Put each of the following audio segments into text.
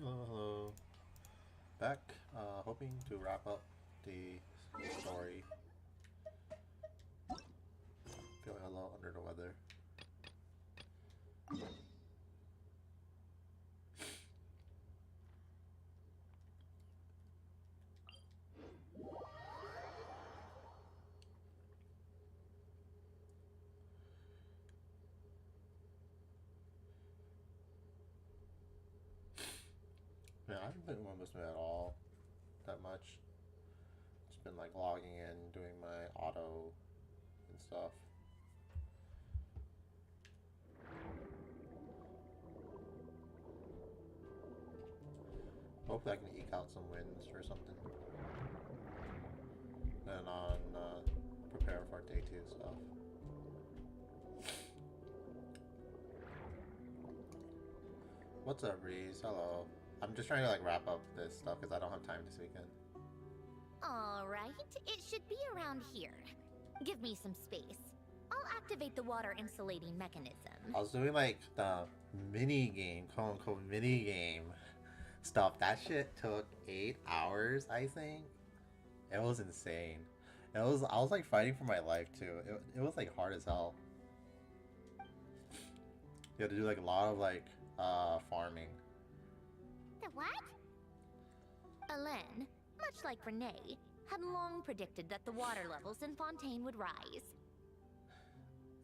Hello, hello. Back, hoping to wrap up the story. Feeling a little under the weather. Yeah, I haven't been on this at all that much. Just been like logging in, doing my auto and stuff. Hopefully I can eke out some wins or something. Then on prepare for day 2 stuff. What's up, Reese? Hello. I'm just trying to like wrap up this stuff because I don't have time this weekend. Alright, it should be around here. Give me some space. I'll activate the water insulating mechanism. I was doing like the mini game, quote unquote mini game stuff. That shit took 8 hours, I think. It was insane. I was like fighting for my life too. It was like hard as hell. You had to do like a lot of like farming. The what? Hélène, much like Renee, had long predicted that the water levels in Fontaine would rise.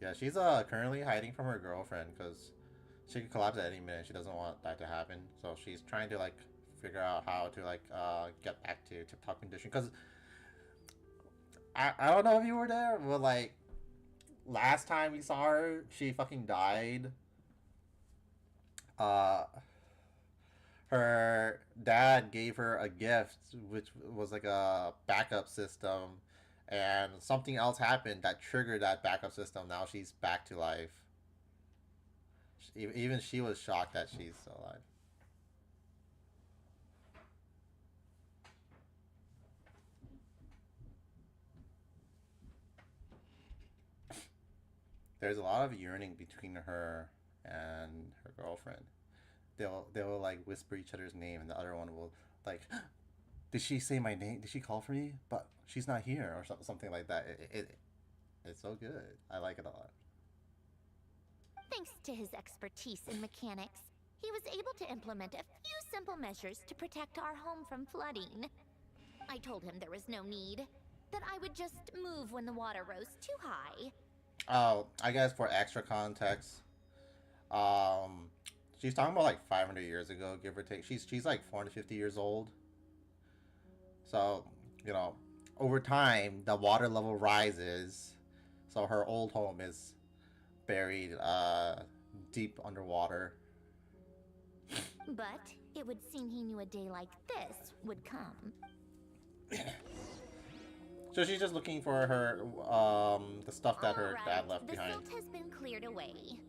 Yeah, she's currently hiding from her girlfriend because she could collapse at any minute. She doesn't want that to happen. So she's trying to like figure out how to like get back to tip-top condition. Because I don't know if you were there, but like last time we saw her, she fucking died. Uh, her dad gave her a gift, which was like a backup system, and something else happened that triggered that backup system. Now she's back to life. Even she was shocked that she's still alive. There's a lot of yearning between her and her girlfriend. They'll like whisper each other's name, and the other one will like, did she say my name? Did she call for me? But she's not here, or something like that. It's so good. I like it a lot. Thanks to his expertise in mechanics, he was able to implement a few simple measures to protect our home from flooding. I told him there was no need, that I would just move when the water rose too high. Oh, I guess for extra context, um, she's talking about like 500 years ago, give or take. She's like 450 years old. So, you know, over time, the water level rises. So her old home is buried deep underwater. But it would seem he knew a day like this would come. So she's just looking for her the stuff that her dad left behind. The silt has been cleared away.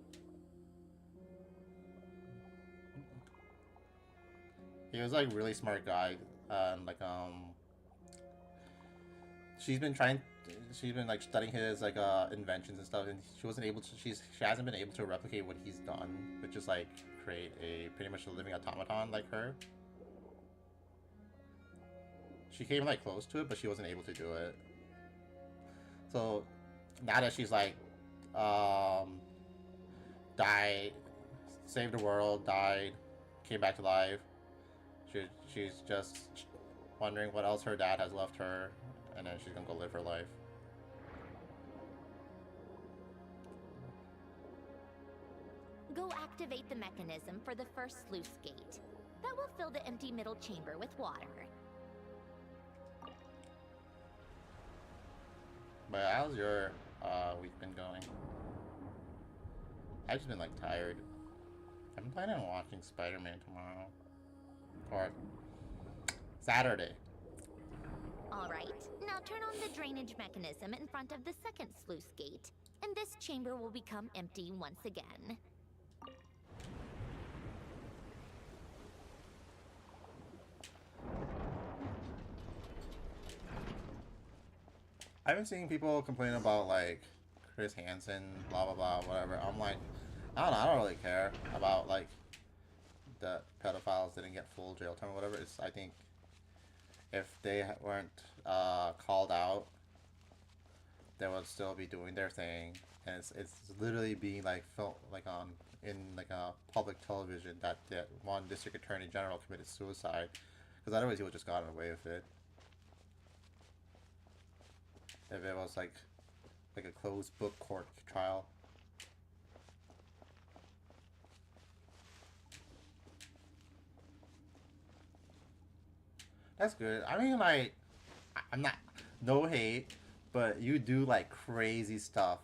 He was like really smart guy, and like she's been trying, she's been like studying his like inventions and stuff, and she wasn't able to. She hasn't been able to replicate what he's done, which is like create a pretty much a living automaton like her. She came like close to it, but she wasn't able to do it. So now that she's like died, saved the world, died, came back to life, she's just wondering what else her dad has left her, and then she's gonna go live her life. Go activate the mechanism for the first sluice gate. That will fill the empty middle chamber with water. But how's your week been going? I've just been like tired. I'm planning on watching Spider-Man tomorrow. Or Saturday. Alright, now turn on the drainage mechanism in front of the second sluice gate, and this chamber will become empty once again. I've been seeing people complain about like Chris Hansen, blah blah blah, whatever. I'm like, I don't know, I don't really care about like the pedophiles didn't get full jail time or whatever. It's I think if they weren't called out, they would still be doing their thing, and it's literally being like felt like on in like a public television that one district attorney general committed suicide, because otherwise he would just gotten away with it if it was like a closed book court trial. That's good. I mean, like, I'm not, no hate, but you do like crazy stuff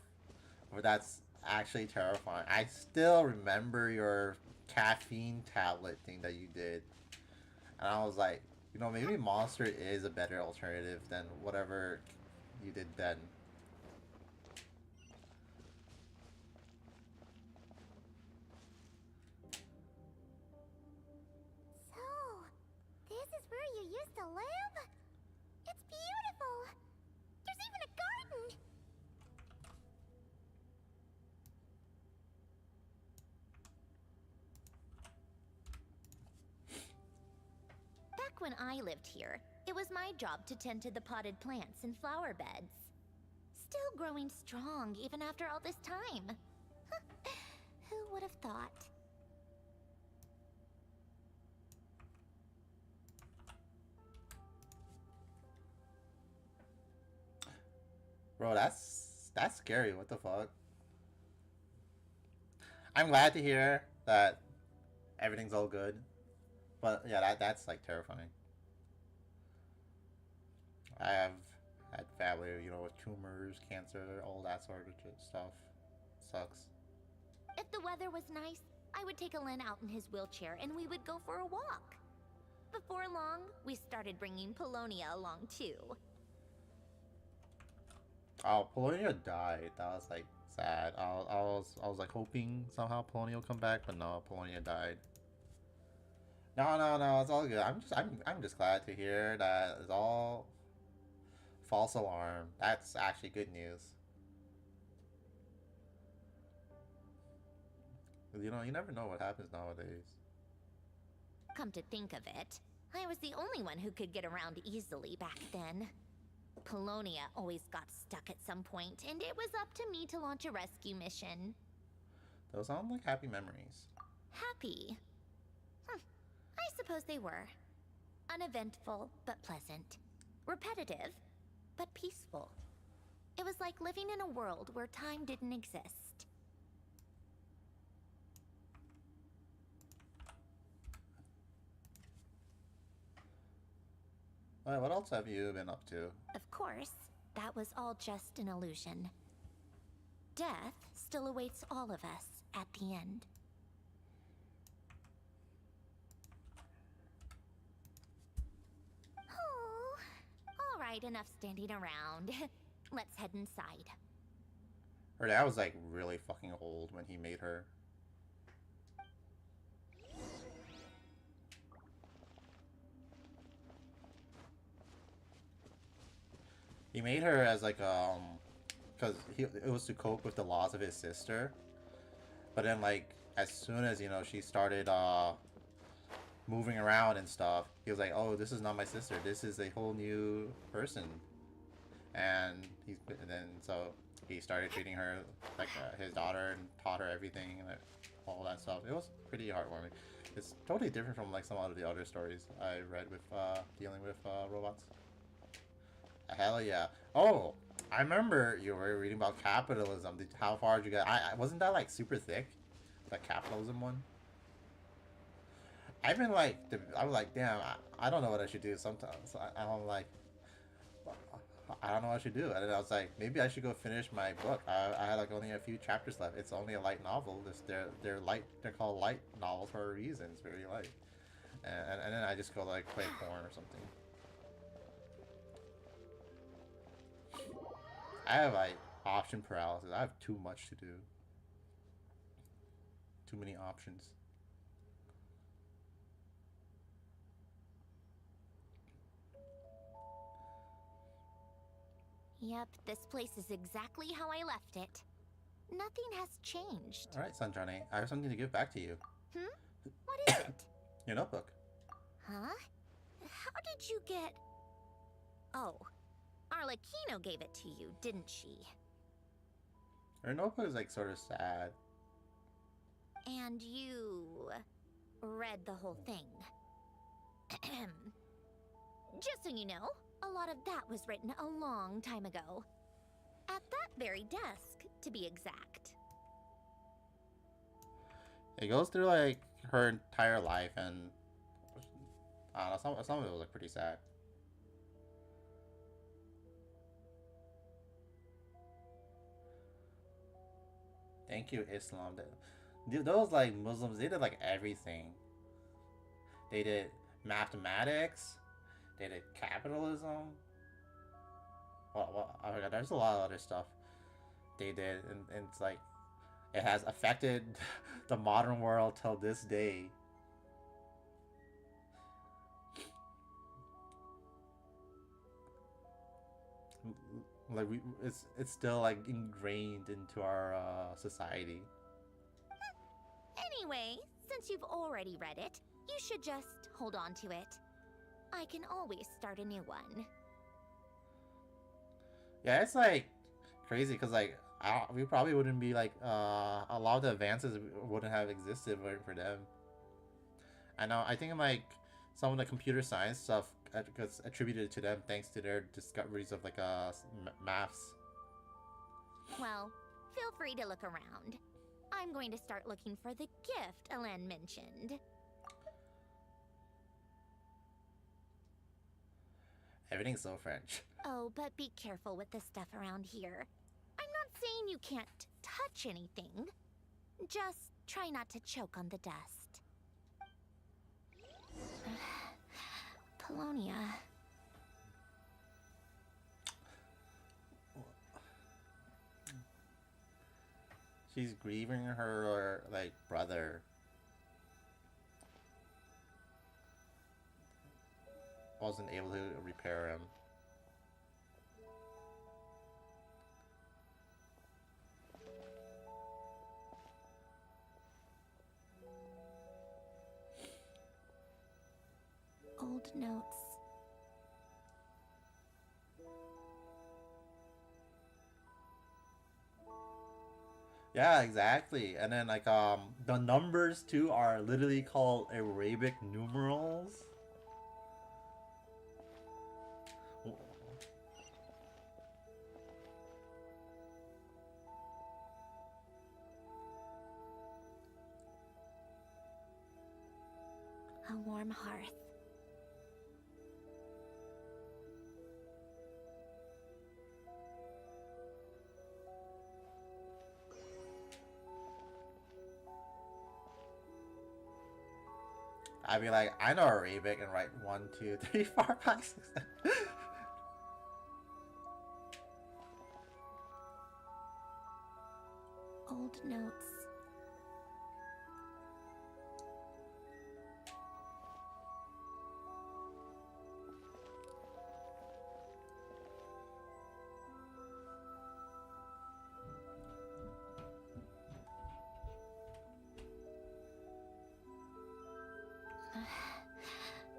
where that's actually terrifying. I still remember your caffeine tablet thing that you did, and I was like, maybe Monster is a better alternative than whatever you did then. So, this is where you used to live? It's beautiful. There's even a garden. Back when I lived here, it was my job to tend to the potted plants and flower beds. Still growing strong even after all this time. Who would have thought? Bro, that's scary. What the fuck? I'm glad to hear that everything's all good, but yeah, that's like terrifying. I have had family, with tumors, cancer, all that sort of stuff. Sucks. If the weather was nice, I would take Alen out in his wheelchair and we would go for a walk. Before long, we started bringing Polonia along too. Oh, Polonia died. That was like sad. I was like hoping somehow Polonia will come back, but no, Polonia died. No, no, no, it's all good. I'm just glad to hear that it's all false alarm. That's actually good news. You never know what happens nowadays. Come to think of it, I was the only one who could get around easily back then. Polonia always got stuck at some point, and it was up to me to launch a rescue mission. Those sound like happy memories. Happy? I suppose they were. Uneventful, but pleasant. Repetitive, but peaceful. It was like living in a world where time didn't exist. Alright, what else have you been up to? Of course, that was all just an illusion. Death still awaits all of us at the end. Oh, all right, enough standing around. Let's head inside. Her dad was like really fucking old when he made her. He made her as like because it was to cope with the loss of his sister. But then like as soon as she started moving around and stuff, he was like, "Oh, this is not my sister. This is a whole new person." And then so he started treating her like his daughter and taught her everything and all that stuff. It was pretty heartwarming. It's totally different from like some of the other stories I read with dealing with robots. Hell yeah! Oh, I remember you were reading about capitalism. How far did you get? I wasn't that like super thick, that capitalism one. I've been like, I was like, damn, I don't know what I should do sometimes. I'm like, I don't know what I should do. And then I was like, maybe I should go finish my book. I had like only a few chapters left. It's only a light novel. They're light. They're called light novels for a reason. It's very light. And then I just go like play porn or something. I have like option paralysis. I have too much to do. Too many options. Yep, this place is exactly how I left it. Nothing has changed. All right, Sunshine, I have something to give back to you. What is it? Your notebook. Huh? How did you get... Oh, Arlecchino gave it to you, didn't she? Her notebook is like sort of sad. And you... read the whole thing. Just so you know, a lot of that was written a long time ago. At that very desk, to be exact. It goes through like her entire life, and I don't know, some of it was like pretty sad. Thank you, Islam. Those like Muslims, they did like everything. They did mathematics. They did capitalism. Well, I forgot. There's a lot of other stuff they did, and it's like it has affected the modern world till this day. Like it's still like ingrained into our society. Anyway, since you've already read it, you should just hold on to it. I can always start a new one. Yeah, it's like crazy because like we probably wouldn't be like a lot of the advances wouldn't have existed for them. I know. I think like some of the computer science stuff gets attributed to them thanks to their discoveries of like maths. Well, feel free to look around. I'm going to start looking for the gift Elen mentioned. Everything's so French. Oh, but be careful with the stuff around here. I'm not saying you can't touch anything. Just try not to choke on the dust. Polonia. She's grieving her like brother. Wasn't able to repair him. Old notes. Yeah, exactly. And then like the numbers too are literally called Arabic numerals. A warm hearth. I'd be like, I know Arabic and write 1, 2, 3, 4, 5, 6, 7. Old notes.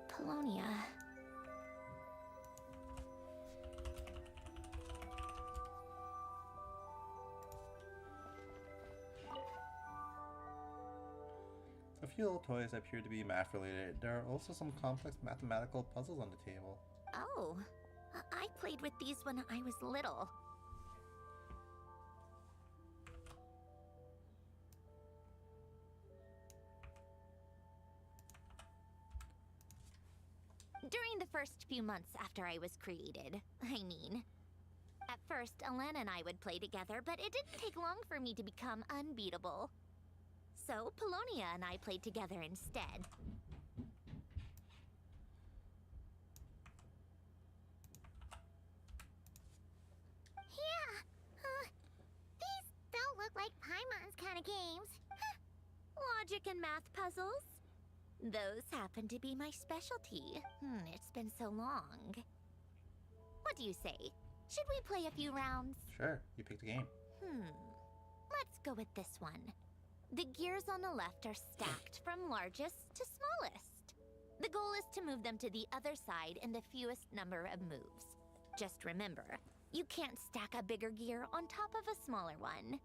Polonia. A few little toys appear to be math related. There are also some complex mathematical puzzles on the table. Oh, I played with these when I was little. During the first few months after I was created, I mean. At first, Elen and I would play together, but it didn't take long for me to become unbeatable. So, Polonia and I played together instead. Yeah, these don't look like Paimon's kind of games. Logic and math puzzles? Those happen to be my specialty. It's been so long. What do you say? Should we play a few rounds? Sure, you picked a game. Let's go with this one. The gears on the left are stacked from largest to smallest. The goal is to move them to the other side in the fewest number of moves. Just remember, you can't stack a bigger gear on top of a smaller one.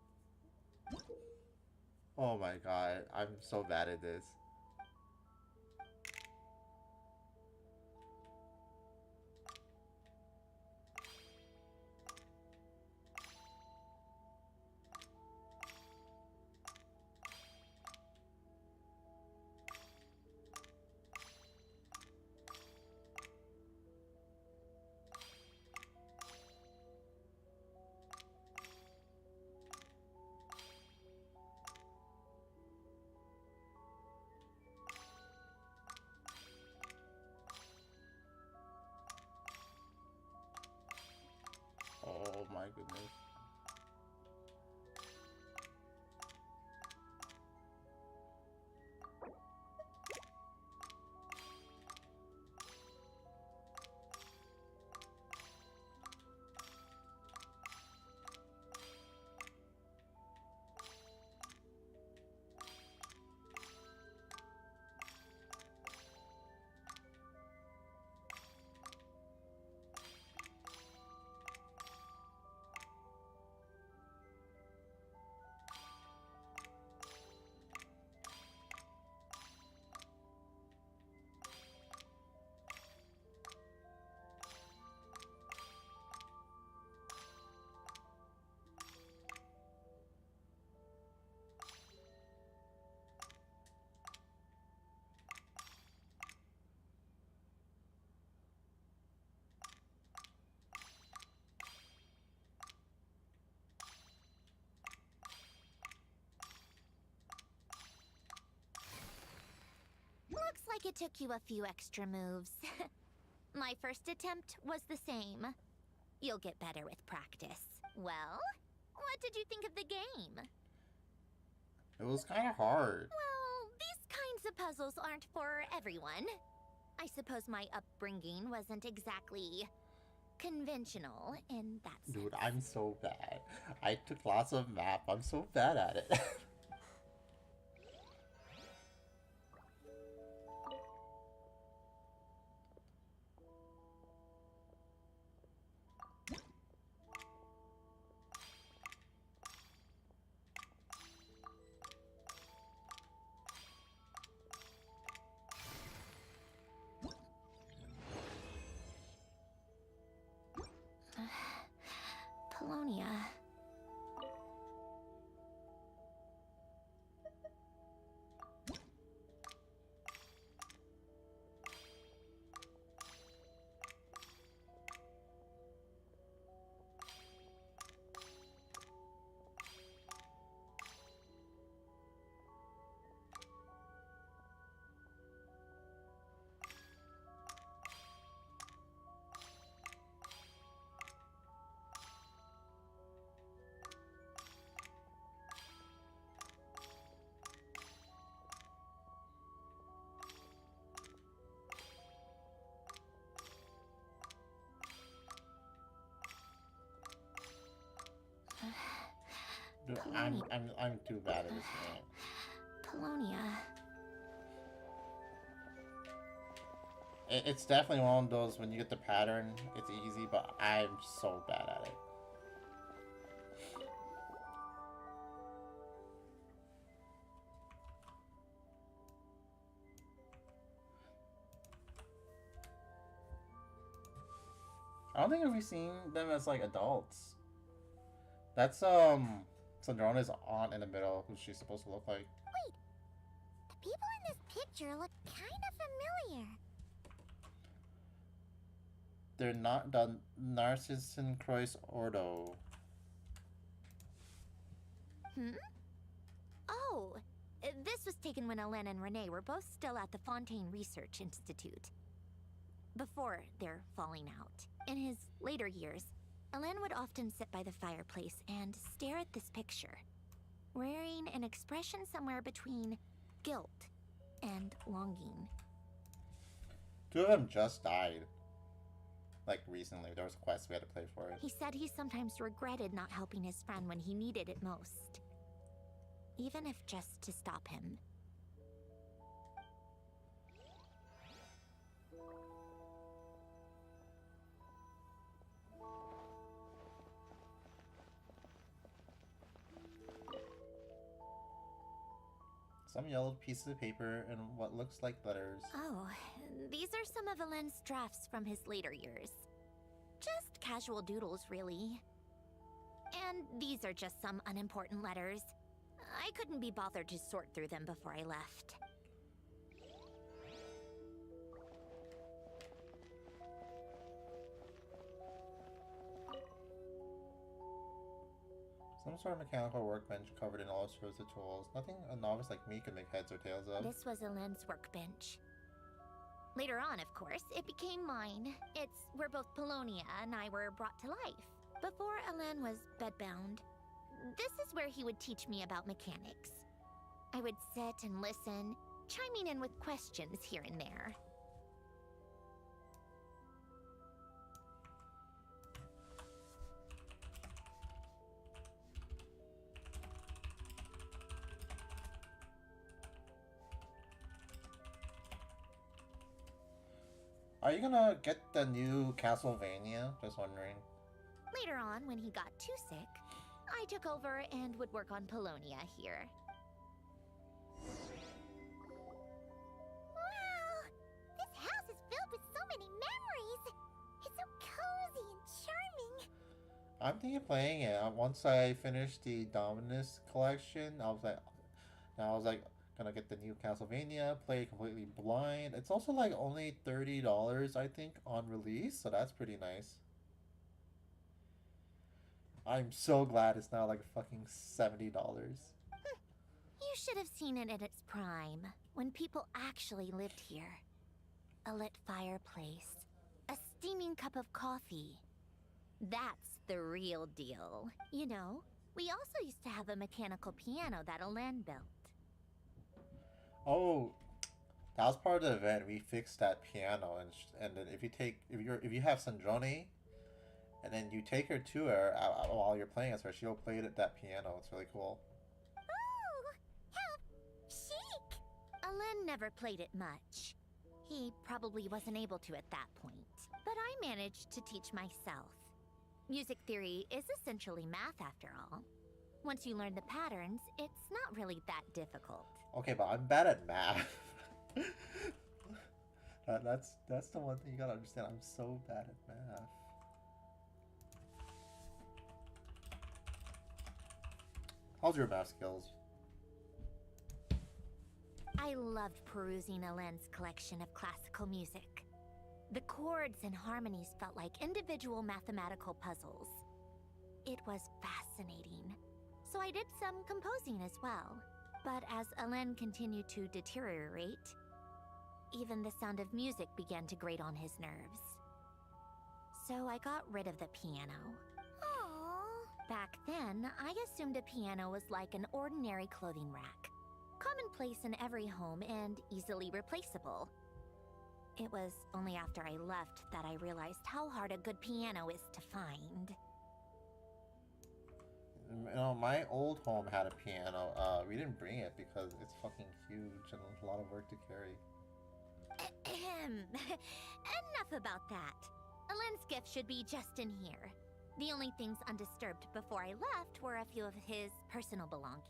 Oh my god, I'm so bad at this. Oh my goodness. Looks like it took you a few extra moves. My first attempt was the same. You'll get better with practice. Well, what did you think of the game? It was kind of hard. Well, these kinds of puzzles aren't for everyone. I suppose my upbringing wasn't exactly conventional in that sense. Dude, I'm so bad. I took lots of map. I'm so bad at it. Polonia. Dude, I'm too bad at this game. Polonia. It's definitely one of those when you get the pattern, it's easy, but I'm so bad at it. I don't think we've seen them as like adults. That's Sandrona's aunt in the middle, who she's supposed to look like. Wait, the people in this picture look kind of familiar. They're not the Narcissan Kreuz Ordo. Oh, this was taken when Hélène and Renee were both still at the Fontaine Research Institute. Before their falling out. In his later years, Hélène would often sit by the fireplace and stare at this picture, wearing an expression somewhere between guilt and longing. Two of them just died. Like recently, there was a quest we had to play for it. He said he sometimes regretted not helping his friend when he needed it most. Even if just to stop him. Some yellow pieces of paper and what looks like letters. Oh, these are some of Alen's drafts from his later years. Just casual doodles, really. And these are just some unimportant letters. I couldn't be bothered to sort through them before I left. Some sort of mechanical workbench covered in all sorts of tools. Nothing a novice like me could make heads or tails of. This was Alen's workbench. Later on, of course, it became mine. It's where both Polonia and I were brought to life. Before Alen was bedbound, this is where he would teach me about mechanics. I would sit and listen, chiming in with questions here and there. Are you gonna get the new Castlevania? Just wondering. Later on, when he got too sick, I took over and would work on Polonia here. Wow! This house is filled with so many memories! It's so cozy and charming! I'm thinking of playing it. Once I finish the Dominus collection, I was like, gonna get the new Castlevania, play it completely blind. It's also like only $30, I think, on release, so that's pretty nice. I'm so glad it's not like fucking $70. You should have seen it in its prime, when people actually lived here. A lit fireplace, a steaming cup of coffee. That's the real deal. You know, we also used to have a mechanical piano that Alen built. Oh, that was part of the event. We fixed that piano, and then if you have Sandrone, and then you take her to her while you're playing as her, she'll play that piano. It's really cool. Oh, how chic! Alen never played it much. He probably wasn't able to at that point. But I managed to teach myself. Music theory is essentially math after all. Once you learn the patterns, it's not really that difficult. Okay, but I'm bad at math. That's the one thing you gotta understand. I'm so bad at math. How's your math skills? I loved perusing Alen's collection of classical music. The chords and harmonies felt like individual mathematical puzzles. It was fascinating. So I did some composing as well. But as Alen continued to deteriorate, even the sound of music began to grate on his nerves. So I got rid of the piano. Aww. Back then, I assumed a piano was like an ordinary clothing rack. Commonplace in every home and easily replaceable. It was only after I left that I realized how hard a good piano is to find. You know, my old home had a piano. We didn't bring it because it's fucking huge and a lot of work to carry. Enough about that. Alen's gift should be just in here. The only things undisturbed before I left were a few of his personal belongings.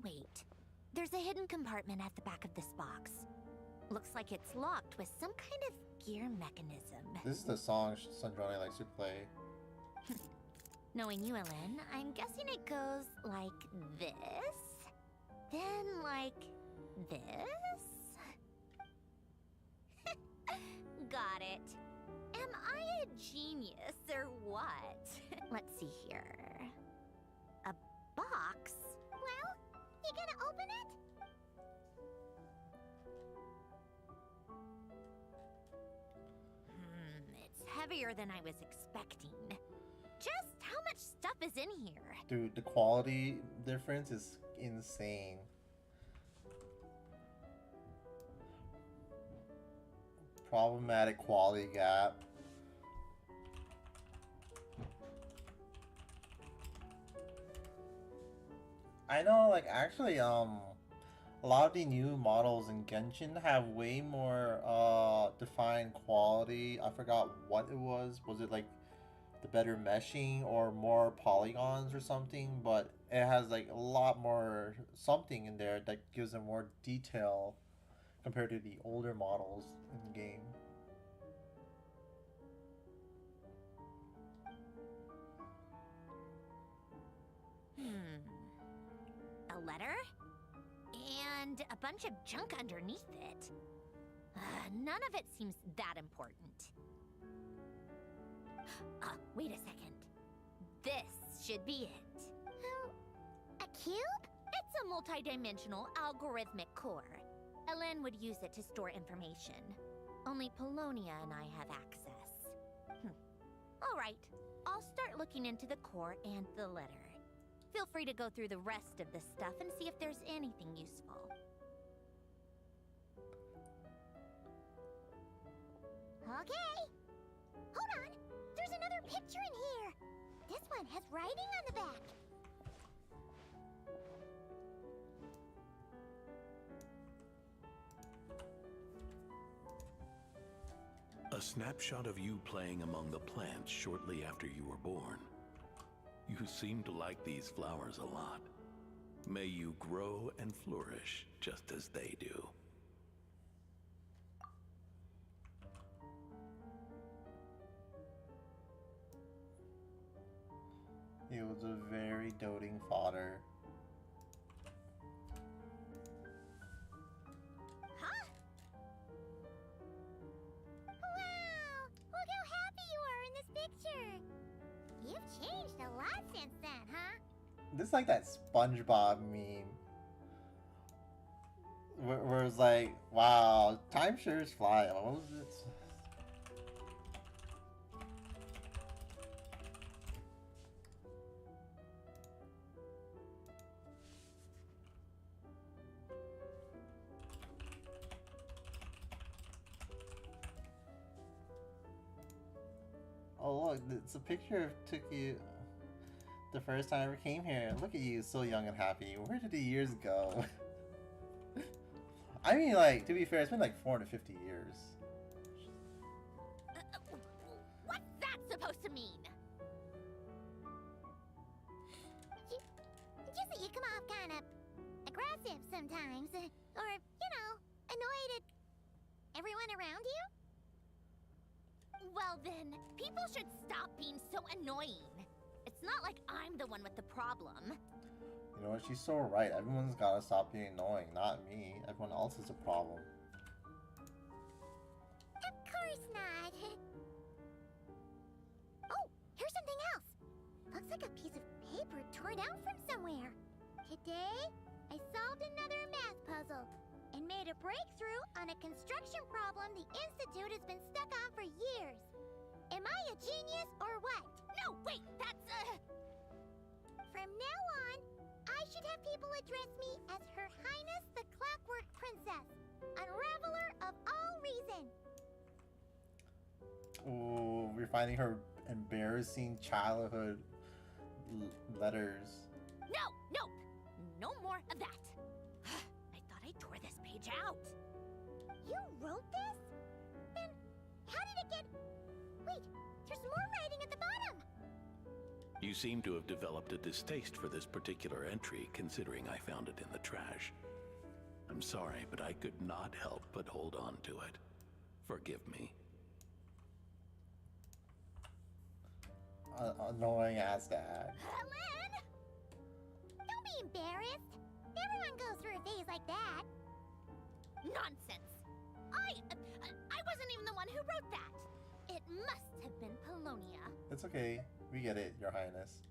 Wait, there's a hidden compartment at the back of this box. Looks like it's locked with some kind of gear mechanism. This is the song Sandrone likes to play. Knowing you, Alen, I'm guessing it goes like this, then like this. Got it. Am I a genius or what? Let's see here. A box? Well, you gonna open it? It's heavier than I was expecting. Just how much stuff is in here? Dude, the quality difference is insane. Problematic quality gap. I know, like, actually, a lot of the new models in Genshin have way more defined quality. I forgot what it was. Was it like the better meshing or more polygons or something? But it has like a lot more something in there that gives them more detail compared to the older models in the game. A letter? And a bunch of junk underneath it. None of it seems that important. Wait a second. This should be it. A cube? It's a multidimensional algorithmic core. Elen would use it to store information. Only Polonia and I have access. All right, I'll start looking into the core and the letter. Feel free to go through the rest of the stuff and see if there's anything useful. Okay. Hold on. There's another picture in here. This one has writing on the back. A snapshot of you playing among the plants shortly after you were born. You seem to like these flowers a lot. May you grow and flourish just as they do. He was a very doting father. Huh? Wow! Look how happy you are in this picture. You've changed a lot since then, huh? This is like that SpongeBob meme. Where it's like, wow, time sure is flying. What was it? Oh look, it's a picture of took you the first time I ever came here. Look at you, so young and happy. Where did the years go? I mean, like, to be fair, it's been like 450 years. What's that supposed to mean? Just that you come off kind of aggressive sometimes. Or, you know, annoyed at everyone around you? Well then, people should stop being so annoying. It's not like I'm the one with the problem. You know what? She's so right. Everyone's gotta stop being annoying, not me. Everyone else is a problem. Of course not. Oh, here's something else. Looks like a piece of paper torn out from somewhere. Today, I solved another math puzzle and made a breakthrough on a construction problem the Institute has been stuck on for years. Am I a genius or what? No, wait, that's From now on, I should have people address me as Her Highness the Clockwork Princess, unraveler of all reason. Ooh, we're finding her embarrassing childhood letters. No more of that. I thought I tore this page out. You wrote this? Then how did it get... Wait, there's more writing at the bottom. You seem to have developed a distaste for this particular entry, considering I found it in the trash. I'm sorry, but I could not help but hold on to it. Forgive me. Annoying ass dad. Helen! Don't be embarrassed. Everyone goes through a phase like that. Nonsense. I wasn't even the one who wrote that. It must have been Polonia. It's okay. We get it, Your Highness.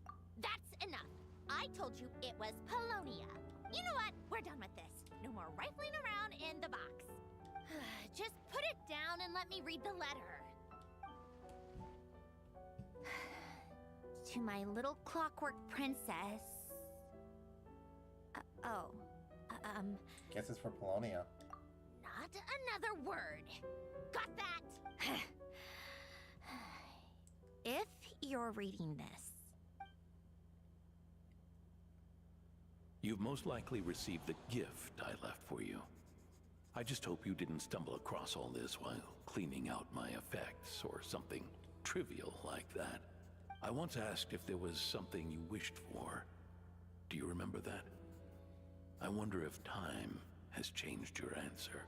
That's enough. I told you it was Polonia. You know what? We're done with this. No more rifling around in the box. Just put it down and let me read the letter. To my little clockwork princess. Guess it's for Polonia. Not another word. Got that? If you're reading this. You've most likely received the gift I left for you. I just hope you didn't stumble across all this while cleaning out my effects or something trivial like that. I once asked if there was something you wished for. Do you remember that? I wonder if time has changed your answer.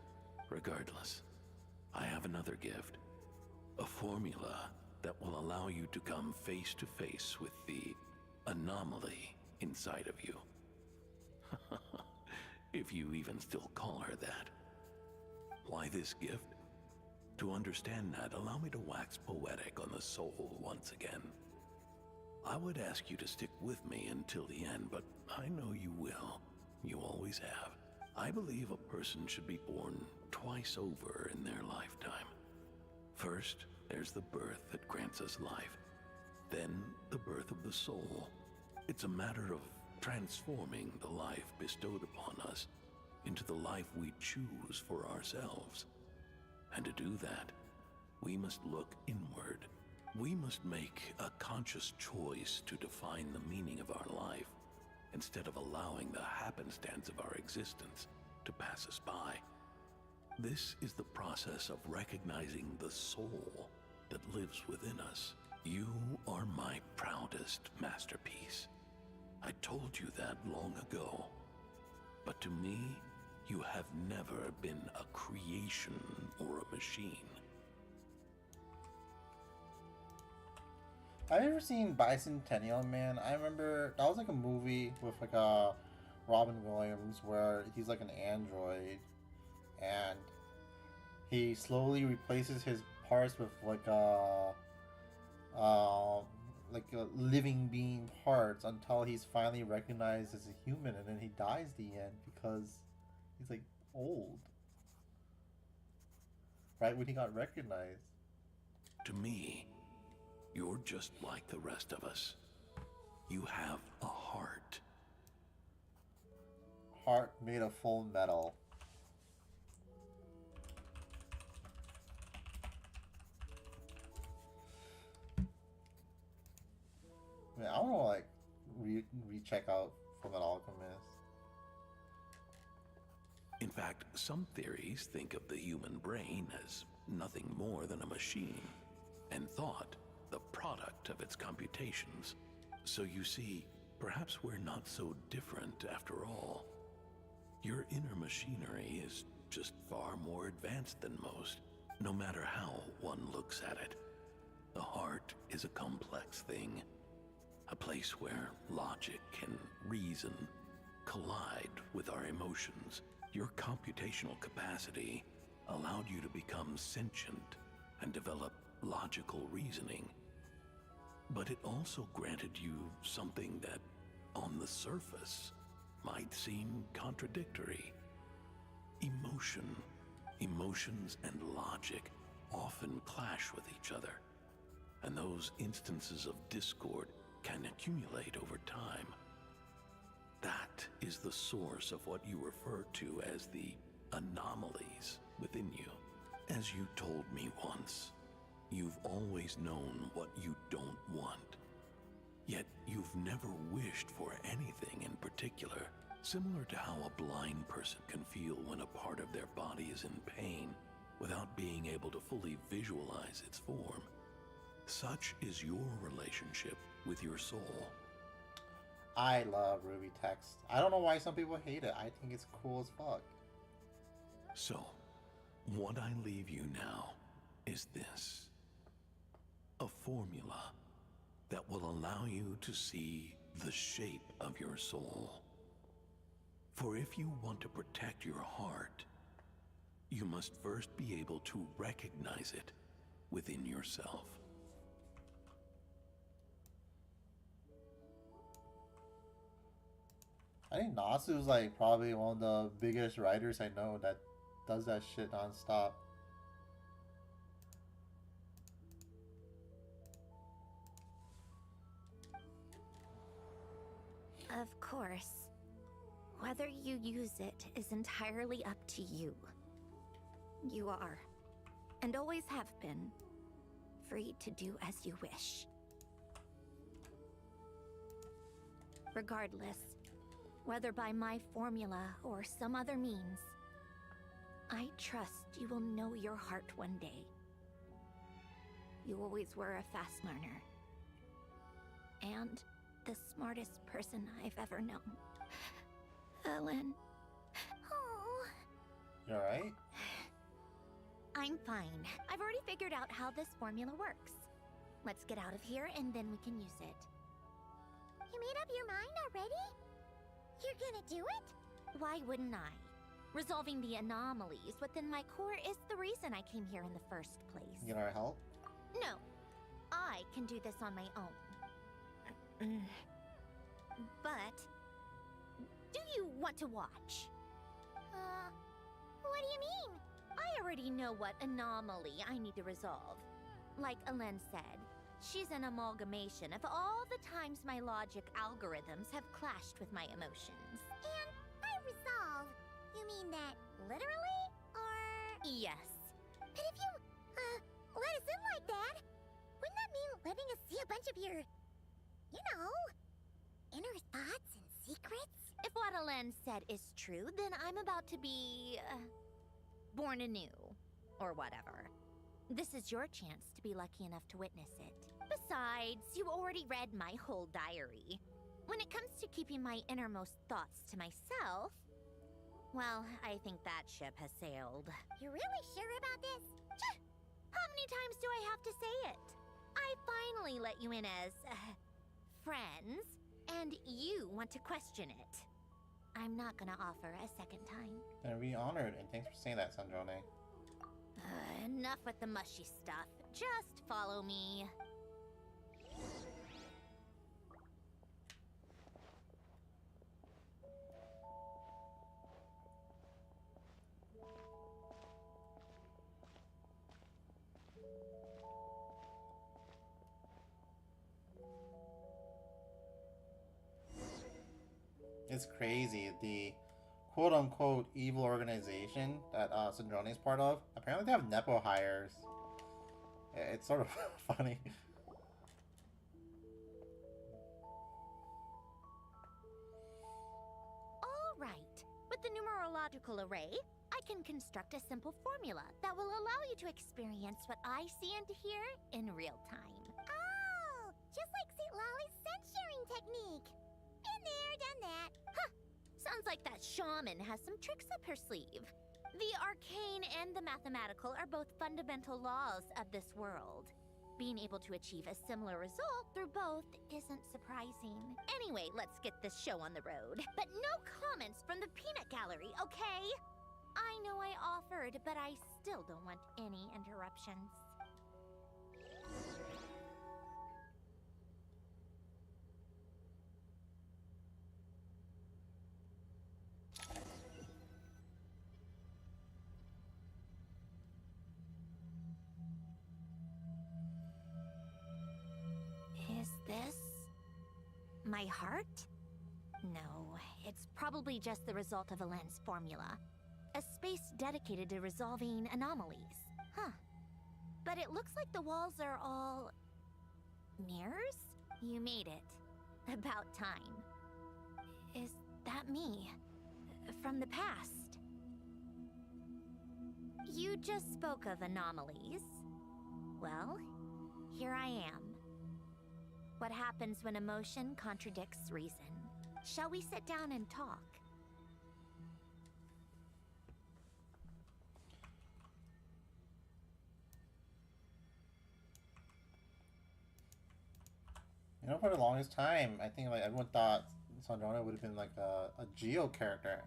Regardless, I have another gift. A formula that will allow you to come face to face with the anomaly inside of you. If you even still call her that. Why this gift? To understand that, allow me to wax poetic on the soul once again. I would ask you to stick with me until the end, but I know you will. You always have. I believe a person should be born twice over in their lifetime. First, there's the birth that grants us life. Then, the birth of the soul. It's a matter of transforming the life bestowed upon us into the life we choose for ourselves. And to do that, we must look inward. We must make a conscious choice to define the meaning of our life, instead of allowing the happenstance of our existence to pass us by. This is the process of recognizing the soul that lives within us. You are my proudest masterpiece. I told you that long ago. But to me, you have never been a creation or a machine. Have you ever seen Bicentennial Man? I remember that was like a movie with like a Robin Williams where he's like an android and he slowly replaces his parts with like a living being parts until he's finally recognized as a human, and then he dies at the end because he's like old. Right when he got recognized. To me, you're just like the rest of us. You have a heart. Heart made of full metal. I mean, I want to like recheck out Fullmetal Alchemist. In fact, some theories think of the human brain as nothing more than a machine, and thought the product of its computations. So you see, perhaps we're not so different after all. Your inner machinery is just far more advanced than most, no matter how one looks at it. The heart is a complex thing, a place where logic and reason collide with our emotions. Your computational capacity allowed you to become sentient and develop logical reasoning. But it also granted you something that, on the surface, might seem contradictory. Emotion. Emotions and logic often clash with each other, and those instances of discord can accumulate over time. That is the source of what you refer to as the anomalies within you. As you told me once, you've always known what you don't want. Yet you've never wished for anything in particular, similar to how a blind person can feel when a part of their body is in pain without being able to fully visualize its form. Such is your relationship with your soul. I love Ruby text. I don't know why some people hate it. I think it's cool as fuck. So, what I leave you now is this. A formula that will allow you to see the shape of your soul. For if you want to protect your heart, you must first be able to recognize it within yourself. I think Nasu's like probably one of the biggest writers I know that does that shit nonstop. Of course. Whether you use it is entirely up to you. You are, and always have been, free to do as you wish. Regardless, Whether by my formula or some other means, I trust you will know your heart one day. You always were a fast learner. And the smartest person I've ever known. Ellen. Oh. You alright? I'm fine. I've already figured out how this formula works. Let's get out of here and then we can use it. You made up your mind already? You're gonna do it? Why wouldn't I? Resolving the anomalies within my core is the reason I came here in the first place. You need our help? No. I can do this on my own. But do you want to watch? What do you mean? I already know what anomaly I need to resolve. Like Alen said, she's an amalgamation of all the times my logic algorithms have clashed with my emotions. And by resolve, you mean that literally, or...? Yes. But if you, let us in like that, wouldn't that mean letting us see a bunch of your, you know, inner thoughts and secrets? If what Alen said is true, then I'm about to be, born anew, or whatever. This is your chance to be lucky enough to witness it. Besides, you already read my whole diary. When it comes to keeping my innermost thoughts to myself, well, I think that ship has sailed. You're really sure about this? How many times do I have to say it? I finally let you in as, friends, and you want to question it. I'm not gonna offer a second time. And be honored, and thanks for saying that, Sandrone. Enough with the mushy stuff. Just follow me. It's crazy. The quote-unquote evil organization that Sandrone is part of, apparently they have Nepo hires. It's sort of funny. All right. With the numerological array, I can construct a simple formula that will allow you to experience what I see and hear in real time. Oh, just like St. Lolly's scent-sharing technique. Been there, done that. Huh. Sounds like that shaman has some tricks up her sleeve. The arcane and the mathematical are both fundamental laws of this world. Being able to achieve a similar result through both isn't surprising. Anyway, let's get this show on the road. But no comments from the peanut gallery, okay? I know I offered, but I still don't want any interruptions. Is this my heart? No, it's probably just the result of Alen's formula. A space dedicated to resolving anomalies. Huh. But it looks like the walls are all... mirrors? You made it. About time. Is that me? From the past? You just spoke of anomalies. Well, here I am. What happens when emotion contradicts reason? Shall we sit down and talk? You know, for the longest time, I think like everyone thought Sandrone would have been like a Geo character.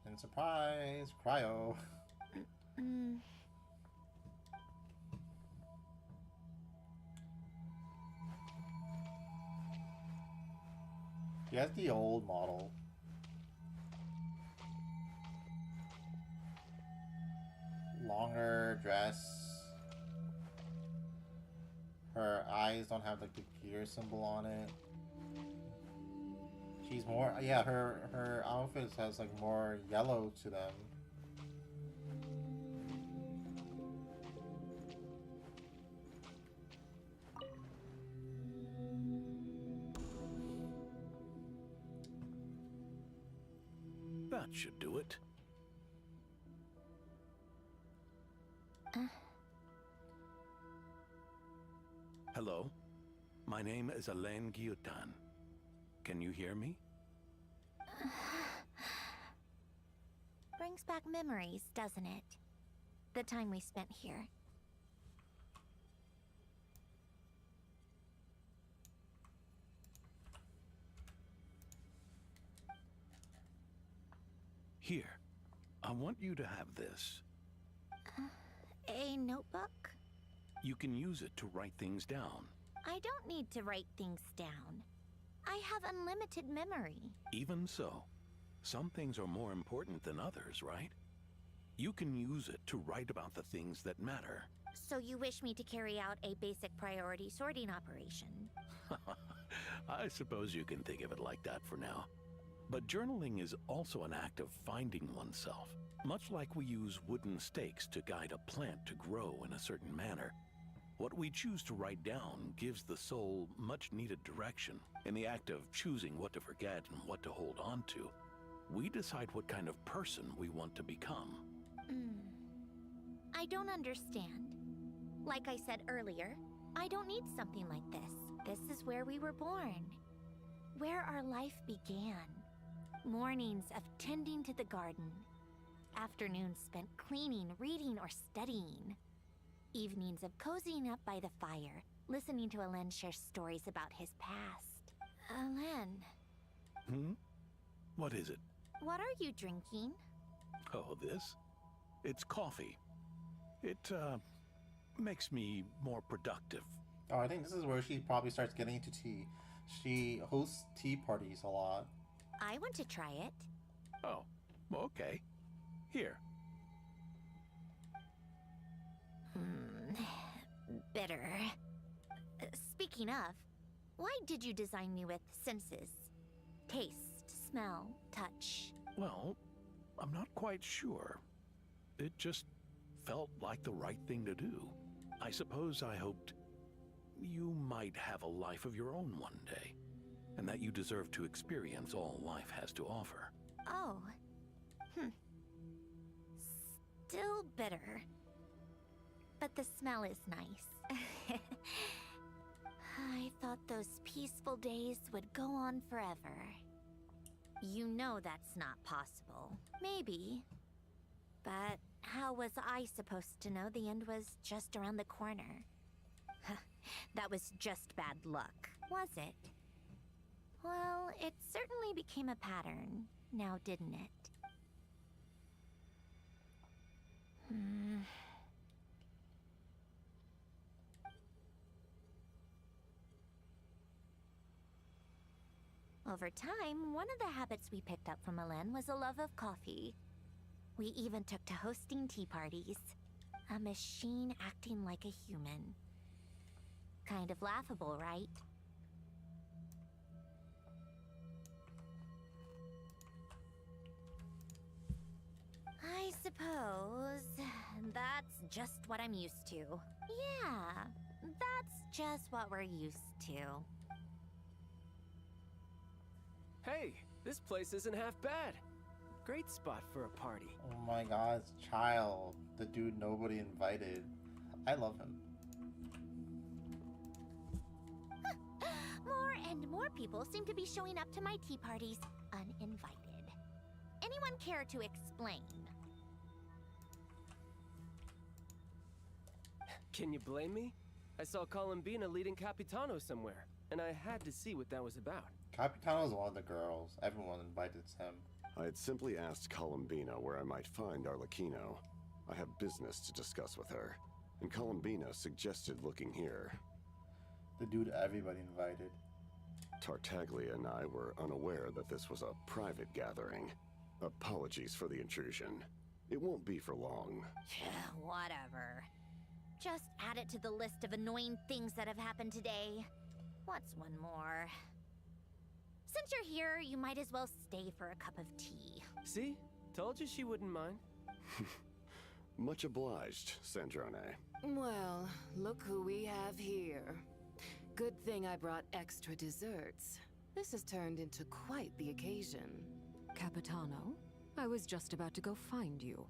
And surprise, Cryo. He has the old model. Longer dress. Her eyes don't have like the gear symbol on it. She's more, yeah, her outfits has like more yellow to them. That should do it. Hello? My name is Alain Guillotin. Can you hear me? Brings back memories, doesn't it? The time we spent here. Here, I want you to have this. A notebook? You can use it to write things down. I don't need to write things down. I have unlimited memory. Even so, some things are more important than others, right? You can use it to write about the things that matter. So you wish me to carry out a basic priority sorting operation? I suppose you can think of it like that for now. But journaling is also an act of finding oneself. Much like we use wooden stakes to guide a plant to grow in a certain manner, what we choose to write down gives the soul much needed direction. In the act of choosing what to forget and what to hold on to, we decide what kind of person we want to become. I don't understand. Like I said earlier, I don't need something like this. This is where we were born. Where our life began. Mornings of tending to the garden. Afternoons spent cleaning, reading, or studying. Evenings of cozying up by the fire, listening to Alain share stories about his past. Alain. What is it? What are you drinking? Oh, this? It's coffee. It, makes me more productive. Oh, I think this is where she probably starts getting into tea. She hosts tea parties a lot. I want to try it. Oh, okay. Here. Bitter. Speaking of, why did you design me with senses? Taste, smell, touch. Well, I'm not quite sure. It just felt like the right thing to do. I suppose I hoped you might have a life of your own one day, and that you deserve to experience all life has to offer. Oh. Still bitter. But the smell is nice. I thought those peaceful days would go on forever. You know that's not possible. Maybe. But how was I supposed to know the end was just around the corner? That was just bad luck, was it? Well, it certainly became a pattern, now didn't it? Over time, one of the habits we picked up from Alain was a love of coffee. We even took to hosting tea parties. A machine acting like a human. Kind of laughable, right? I suppose that's just what I'm used to. Yeah, that's just what we're used to. Hey, this place isn't half bad. Great spot for a party. Oh my god, it's Child, the dude nobody invited. I love him. More and more people seem to be showing up to my tea parties uninvited. Anyone care to explain? Can you blame me? I saw Columbina leading Capitano somewhere, and I had to see what that was about. Capitano's one of the girls. Everyone invited him. I had simply asked Columbina where I might find Arlecchino. I have business to discuss with her, and Columbina suggested looking here. The dude everybody invited. Tartaglia and I were unaware that this was a private gathering. Apologies for the intrusion. It won't be for long. Whatever. Just add it to the list of annoying things that have happened today. What's one more? Since you're here, you might as well stay for a cup of tea. See? Told you she wouldn't mind. Much obliged, Sandrone. Well, look who we have here. Good thing I brought extra desserts. This has turned into quite the occasion. Capitano, I was just about to go find you.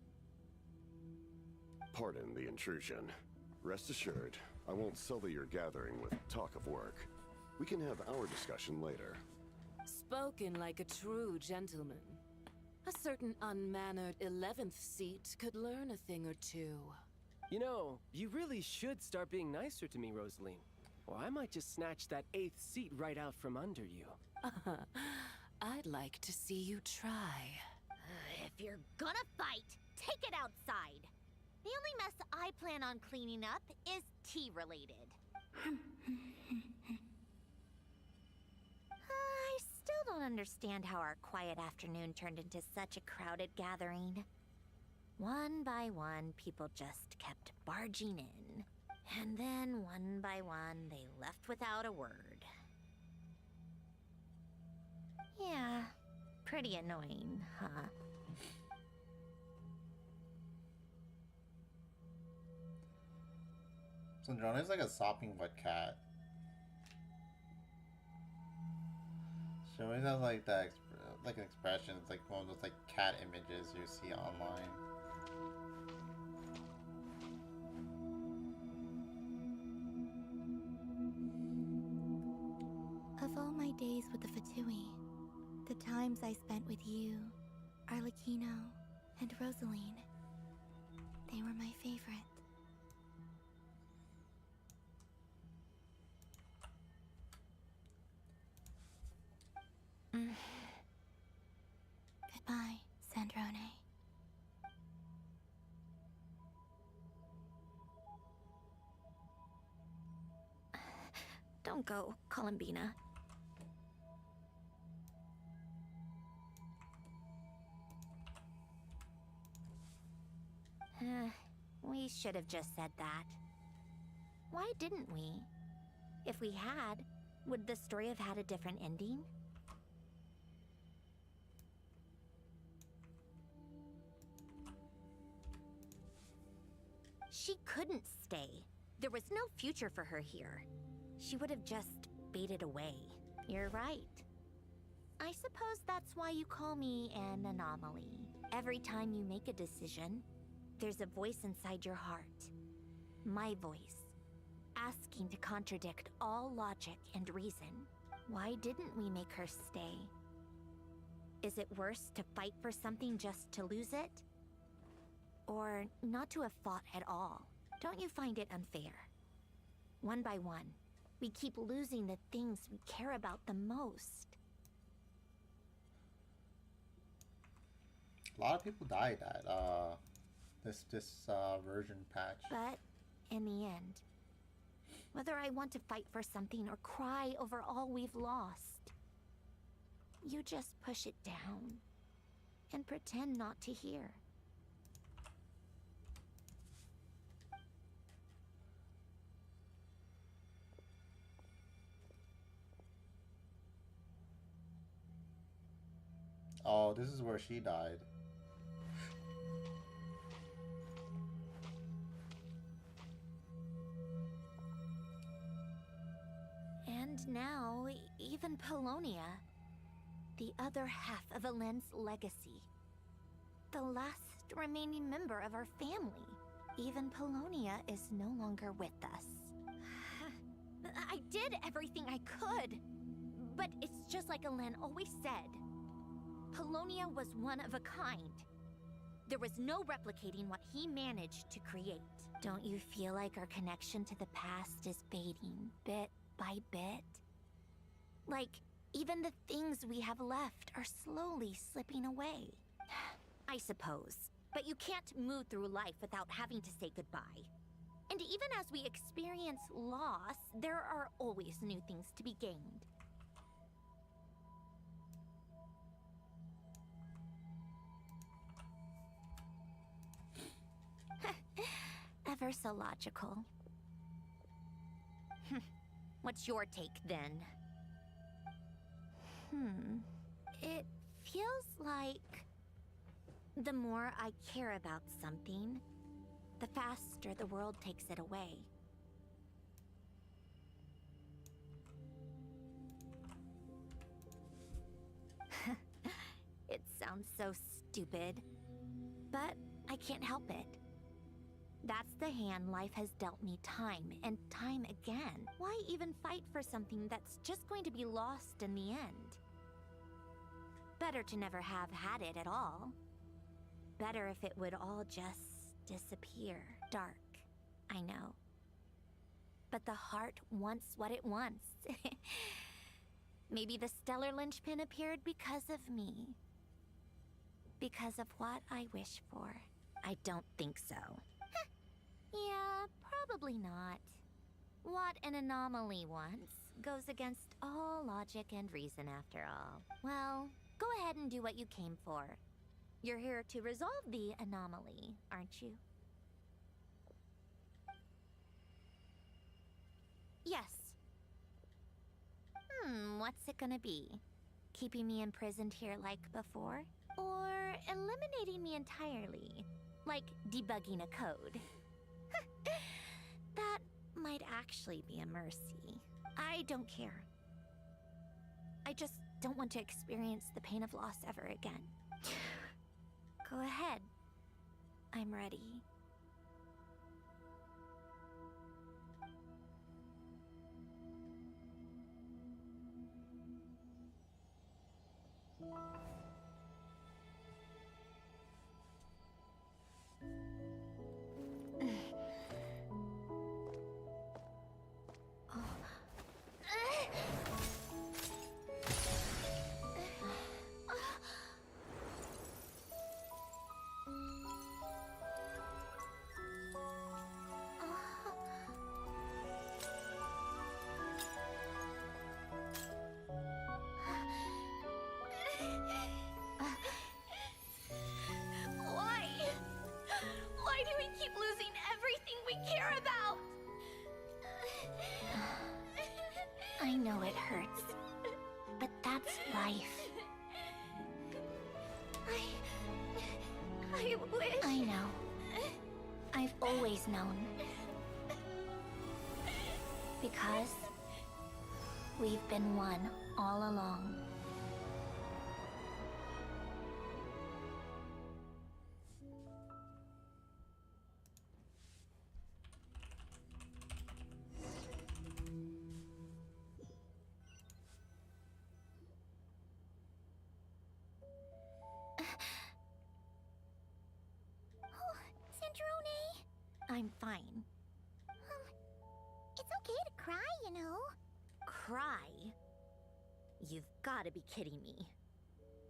Pardon the intrusion. Rest assured, I won't sully your gathering with talk of work. We can have our discussion later. Spoken like a true gentleman. A certain unmannered 11th seat could learn a thing or two. You know, you really should start being nicer to me, Rosaline. Or I might just snatch that 8th seat right out from under you. I'd like to see you try. If you're gonna fight, take it outside. The only mess I plan on cleaning up is tea-related. I still don't understand how our quiet afternoon turned into such a crowded gathering. One by one, people just kept barging in. And then, one by one, they left without a word. Yeah, pretty annoying, huh? Sandrona's like a sopping wet cat. She always has like that, like an expression. It's like one of those like cat images you see online. Of all my days with the Fatui, the times I spent with you, Arlecchino, and Rosaline, they were my favorite. Goodbye, Sandrone. Don't go, Columbina. We should have just said that. Why didn't we? If we had, would the story have had a different ending? She couldn't stay. There was no future for her here. She would have just faded away. You're right. I suppose that's why you call me an anomaly. Every time you make a decision, there's a voice inside your heart. My voice. Asking to contradict all logic and reason. Why didn't we make her stay? Is it worse to fight for something just to lose it? Or not to have fought at all? Don't you find it unfair? One by one, we keep losing the things we care about the most. A lot of people died at this version patch. But in the end, whether I want to fight for something or cry over all we've lost, you just push it down and pretend not to hear. Oh, this is where she died. And now, even Polonia, the other half of Alen's legacy, the last remaining member of our family, even Polonia is no longer with us. I did everything I could, but it's just like Alen always said. Polonia was one of a kind. There was no replicating what he managed to create. Don't you feel like our connection to the past is fading, bit by bit? Like, even the things we have left are slowly slipping away. I suppose. But you can't move through life without having to say goodbye. And even as we experience loss, there are always new things to be gained. Ever so logical. What's your take, then? It feels like the more I care about something, the faster the world takes it away. It sounds so stupid, but I can't help it. That's the hand life has dealt me time and time again. Why even fight for something that's just going to be lost in the end? Better to never have had it at all. Better if it would all just disappear. Dark, I know. But the heart wants what it wants. Maybe the stellar linchpin appeared because of me. Because of what I wish for. I don't think so. Yeah, probably not. What an anomaly wants goes against all logic and reason after all. Well, go ahead and do what you came for. You're here to resolve the anomaly, aren't you? Yes. What's it gonna be? Keeping me imprisoned here like before? Or eliminating me entirely? Like debugging a code? That might actually be a mercy. I don't care. I just don't want to experience the pain of loss ever again. Go ahead. I'm ready. Why do we keep losing everything we care about? I know it hurts, but that's life. I wish... I know. I've always known. Because we've been one all along. I'm fine. It's okay to cry, you know. Cry? You've got to be kidding me.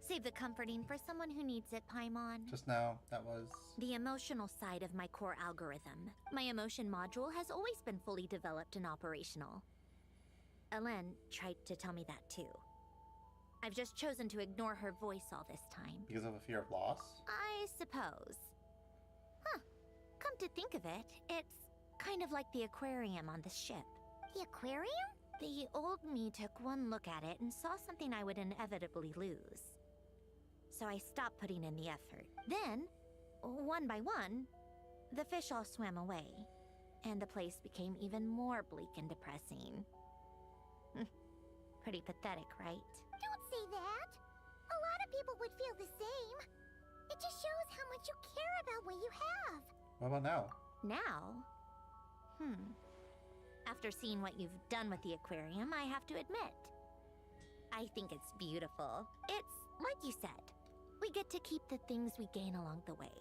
Save the comforting for someone who needs it, Paimon. Just now, that was... The emotional side of my core algorithm. My emotion module has always been fully developed and operational. Elen tried to tell me that too. I've just chosen to ignore her voice all this time. Because of a fear of loss? I suppose. Huh. Come to think of it, it's kind of like the aquarium on the ship. The aquarium? The old me took one look at it and saw something I would inevitably lose. So I stopped putting in the effort. Then, one by one, the fish all swam away, and the place became even more bleak and depressing. Pretty pathetic, right? Don't say that. A lot of people would feel the same. It just shows how much you care about what you have. What about now? Now? After seeing what you've done with the aquarium, I have to admit, I think it's beautiful. It's like you said, we get to keep the things we gain along the way.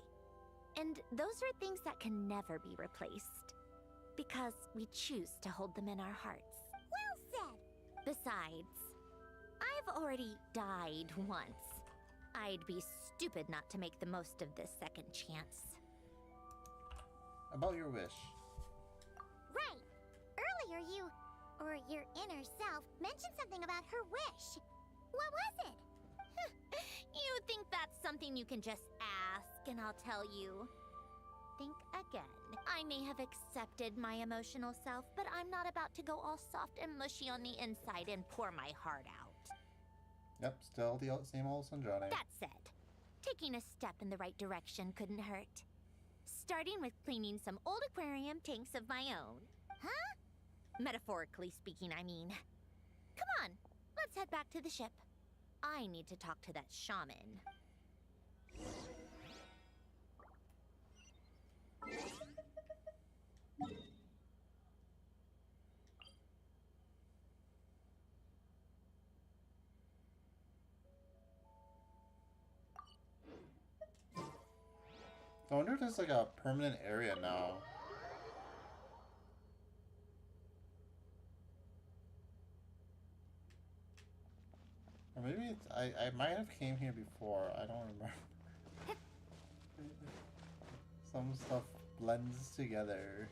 And those are things that can never be replaced, because we choose to hold them in our hearts. Well said. Besides, I've already died once. I'd be stupid not to make the most of this second chance. About your wish. Right. Earlier or your inner self, mentioned something about her wish. What was it? You think that's something you can just ask and I'll tell you? Think again. I may have accepted my emotional self, but I'm not about to go all soft and mushy on the inside and pour my heart out. Yep, still the same old Sanjane. That said, taking a step in the right direction couldn't hurt. Starting with cleaning some old aquarium tanks of my own. Huh? Metaphorically speaking, I mean. Come on, let's head back to the ship. I need to talk to that shaman. I wonder if there's like a permanent area now. Or maybe it's, I might have came here before. I don't remember. Some stuff blends together.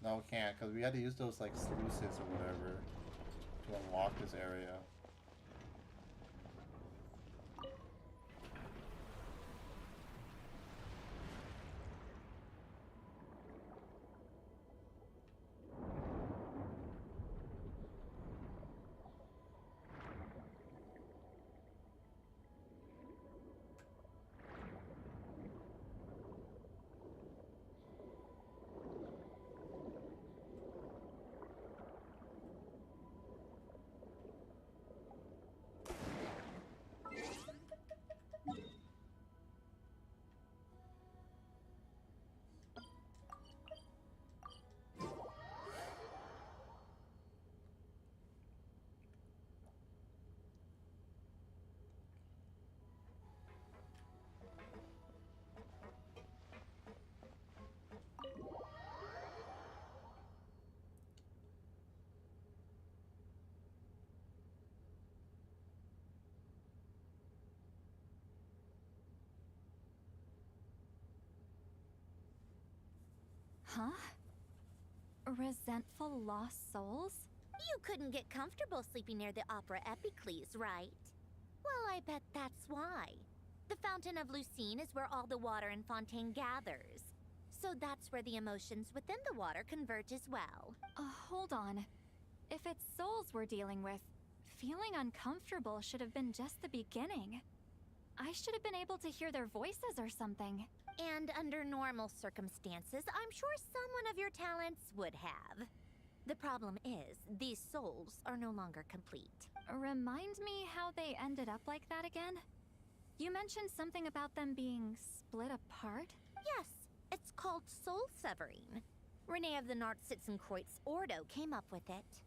No, we can't, because we had to use those like sluices or whatever to unlock this area. Huh? Resentful lost souls? You couldn't get comfortable sleeping near the Opera Epicles, right? Well, I bet that's why. The Fountain of Lucine is where all the water in Fontaine gathers. So that's where the emotions within the water converge as well. Hold on. If it's souls we're dealing with, feeling uncomfortable should have been just the beginning. I should have been able to hear their voices or something. And under normal circumstances, I'm sure someone of your talents would have. The problem is, these souls are no longer complete. Remind me how they ended up like that again? You mentioned something about them being split apart? Yes, it's called soul severing. Renee of the Nartsitzenkreuz Ordo came up with it.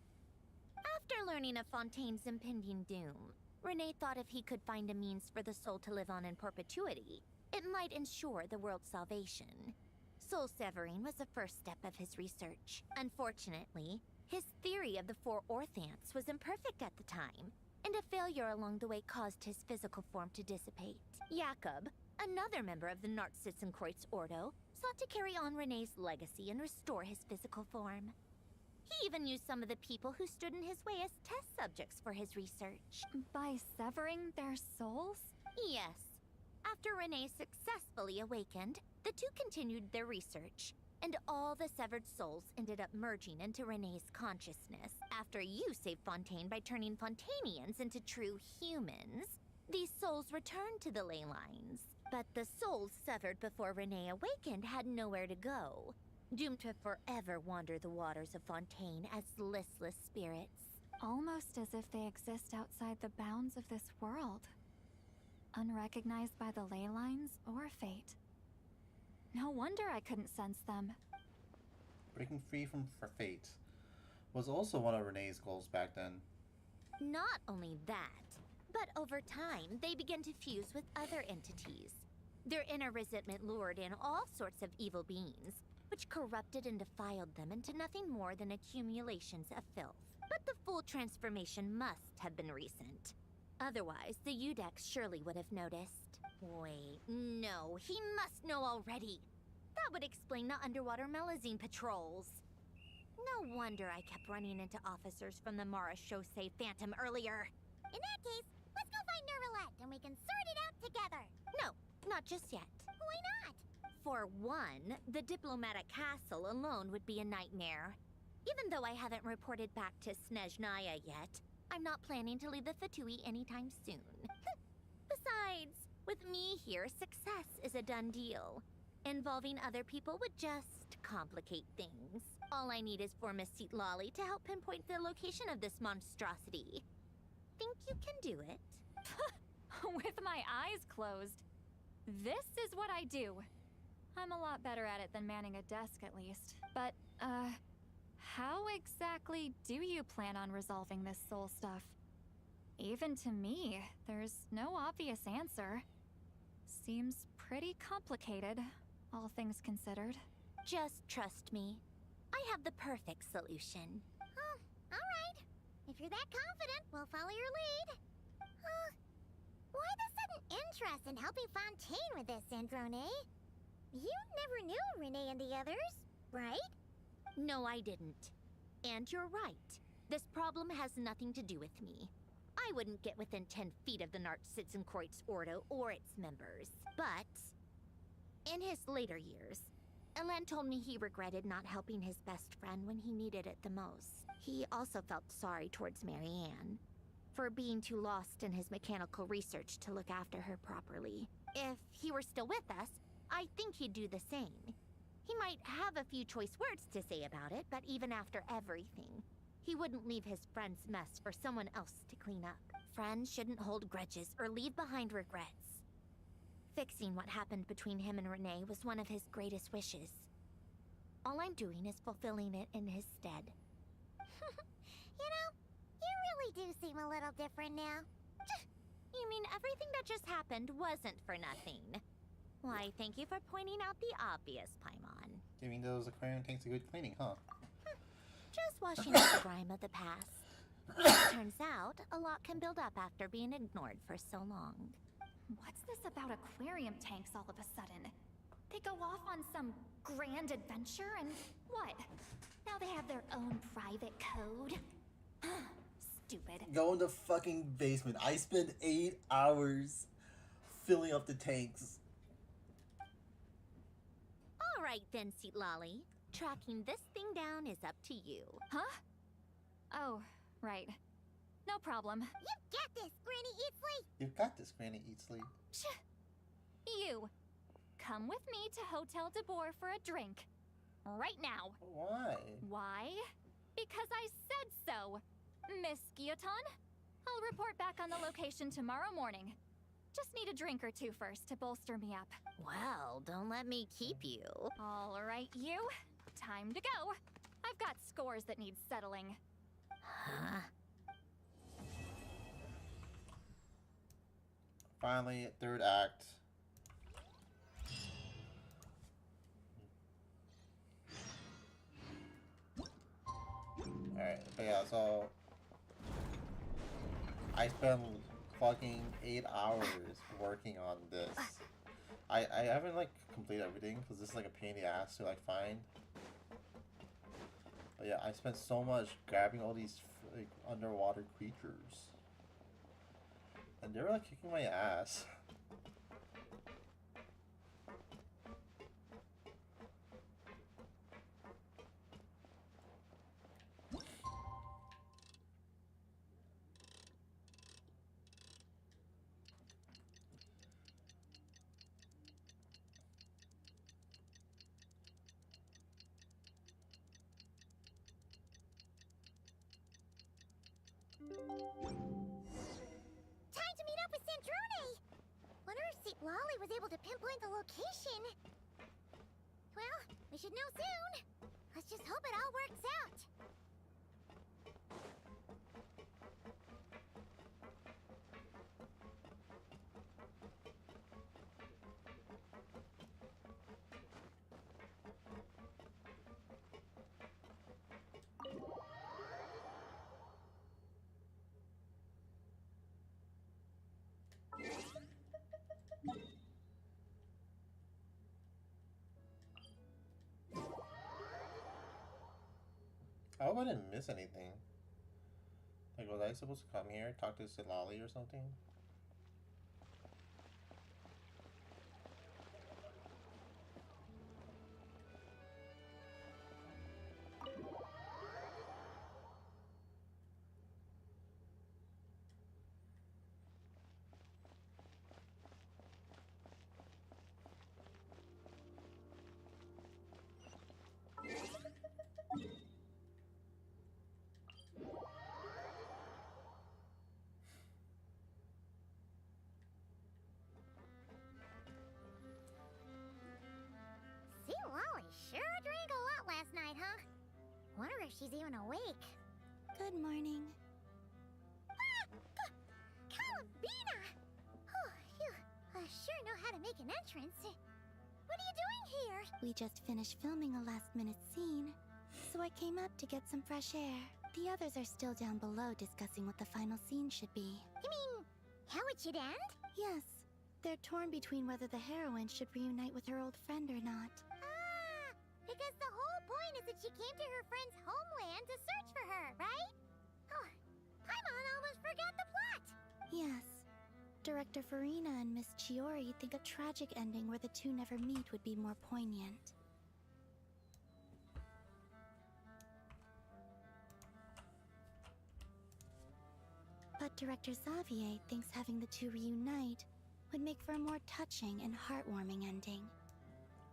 After learning of Fontaine's impending doom, Renee thought if he could find a means for the soul to live on in perpetuity, it might ensure the world's salvation. Soul severing was the first step of his research. Unfortunately, his theory of the four orthants was imperfect at the time, and a failure along the way caused his physical form to dissipate. Jakob, another member of the Nartsitzenkreuz Ordo, sought to carry on Renee's legacy and restore his physical form. He even used some of the people who stood in his way as test subjects for his research. By severing their souls? Yes. After Renee successfully awakened, the two continued their research, and all the severed souls ended up merging into Renee's consciousness. After you saved Fontaine by turning Fontainians into true humans, these souls returned to the ley lines. But the souls severed before Renee awakened had nowhere to go, doomed to forever wander the waters of Fontaine as listless spirits. Almost as if they exist outside the bounds of this world. Unrecognized by the ley lines or fate. No wonder I couldn't sense them. Breaking free from fate was also one of Renee's goals back then. Not only that, but over time, they began to fuse with other entities. Their inner resentment lured in all sorts of evil beings, which corrupted and defiled them into nothing more than accumulations of filth. But the full transformation must have been recent. Otherwise, the Udex surely would have noticed. Wait, no, he must know already. That would explain the underwater Melazine patrols. No wonder I kept running into officers from the Mara Chaussee Phantom earlier. In that case, let's go find Nervalette and we can sort it out together. No, not just yet. Why not? For one, the diplomatic castle alone would be a nightmare. Even though I haven't reported back to Snezhnaya yet, I'm not planning to leave the Fatui anytime soon. Besides, with me here, success is a done deal. Involving other people would just complicate things. All I need is for Miss Lolly to help pinpoint the location of this monstrosity. Think you can do it? With my eyes closed. This is what I do. I'm a lot better at it than manning a desk, at least. But, how exactly do you plan on resolving this soul stuff? Even to me, there's no obvious answer. Seems pretty complicated, all things considered. Just trust me. I have the perfect solution. Oh, alright. If you're that confident, we'll follow your lead. Why the sudden interest in helping Fontaine with this, Androne? You never knew Renee and the others, right? No, I didn't. And you're right. This problem has nothing to do with me. I wouldn't get within 10 feet of the Nartschitzenkreuz Ordo or its members. But in his later years, Elen told me he regretted not helping his best friend when he needed it the most. He also felt sorry towards Marianne for being too lost in his mechanical research to look after her properly. If he were still with us, I think he'd do the same. He might have a few choice words to say about it, but even after everything, he wouldn't leave his friend's mess for someone else to clean up. Friends shouldn't hold grudges or leave behind regrets. Fixing what happened between him and Renee was one of his greatest wishes. All I'm doing is fulfilling it in his stead. You know, you really do seem a little different now. You mean everything that just happened wasn't for nothing? Why, thank you for pointing out the obvious, Paimon. Giving those aquarium tanks a good cleaning, huh? Just washing out the grime of the past. Turns out, a lot can build up after being ignored for so long. What's this about aquarium tanks all of a sudden? They go off on some grand adventure and what? Now they have their own private code? Stupid. Go in the fucking basement. I spent 8 hours filling up the tanks. All right then, Seat Lolly. Tracking this thing down is up to you. Huh? Oh, right. No problem. You get this, Granny Eatsley! You've got this, Granny Eatsley. You. Come with me to Hotel de Boer for a drink. Right now. Why? Why? Because I said so. Miss Guillotin, I'll report back on the location tomorrow morning. Just need a drink or two first to bolster me up. Well, don't let me keep you. All right, you. Time to go. I've got scores that need settling. Huh? Finally, third act. Alright, but yeah, so I spent fucking 8 hours working on this. I haven't like completed everything because this is like a pain in the ass to like find. But yeah, I spent so much grabbing all these like underwater creatures. And they were like kicking my ass. Time to meet up with Sandrone! Wonder if Seat Lolly was able to pinpoint the location. Well, we should know soon. Let's just hope it all works out. I hope I didn't miss anything. Like, was I supposed to come here, talk to Silali or something? Wonder if she's even awake. Good morning. Columbina! Oh, you sure know how to make an entrance. What are you doing here? We just finished filming a last-minute scene, so I came up to get some fresh air. The others are still down below discussing what the final scene should be. You mean, how it should end? Yes, they're torn between whether the heroine should reunite with her old friend or not. Ah, because the whole point is that she came to her friend's homeland to search for her, right? Oh, Paimon almost forgot the plot. Yes. Director Farina and Miss Chiori think a tragic ending where the two never meet would be more poignant. But Director Xavier thinks having the two reunite would make for a more touching and heartwarming ending.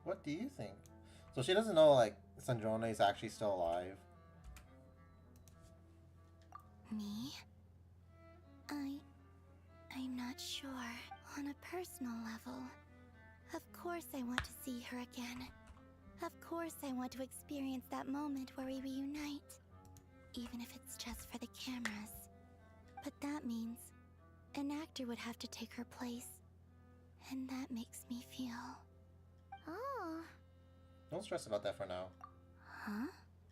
What do you think? So she doesn't know, like, Sandrone is actually still alive. Me? I'm not sure. On a personal level, of course I want to see her again. Of course I want to experience that moment where we reunite. Even if it's just for the cameras. But that means an actor would have to take her place. And that makes me feel... Oh. Don't stress about that for now. Huh?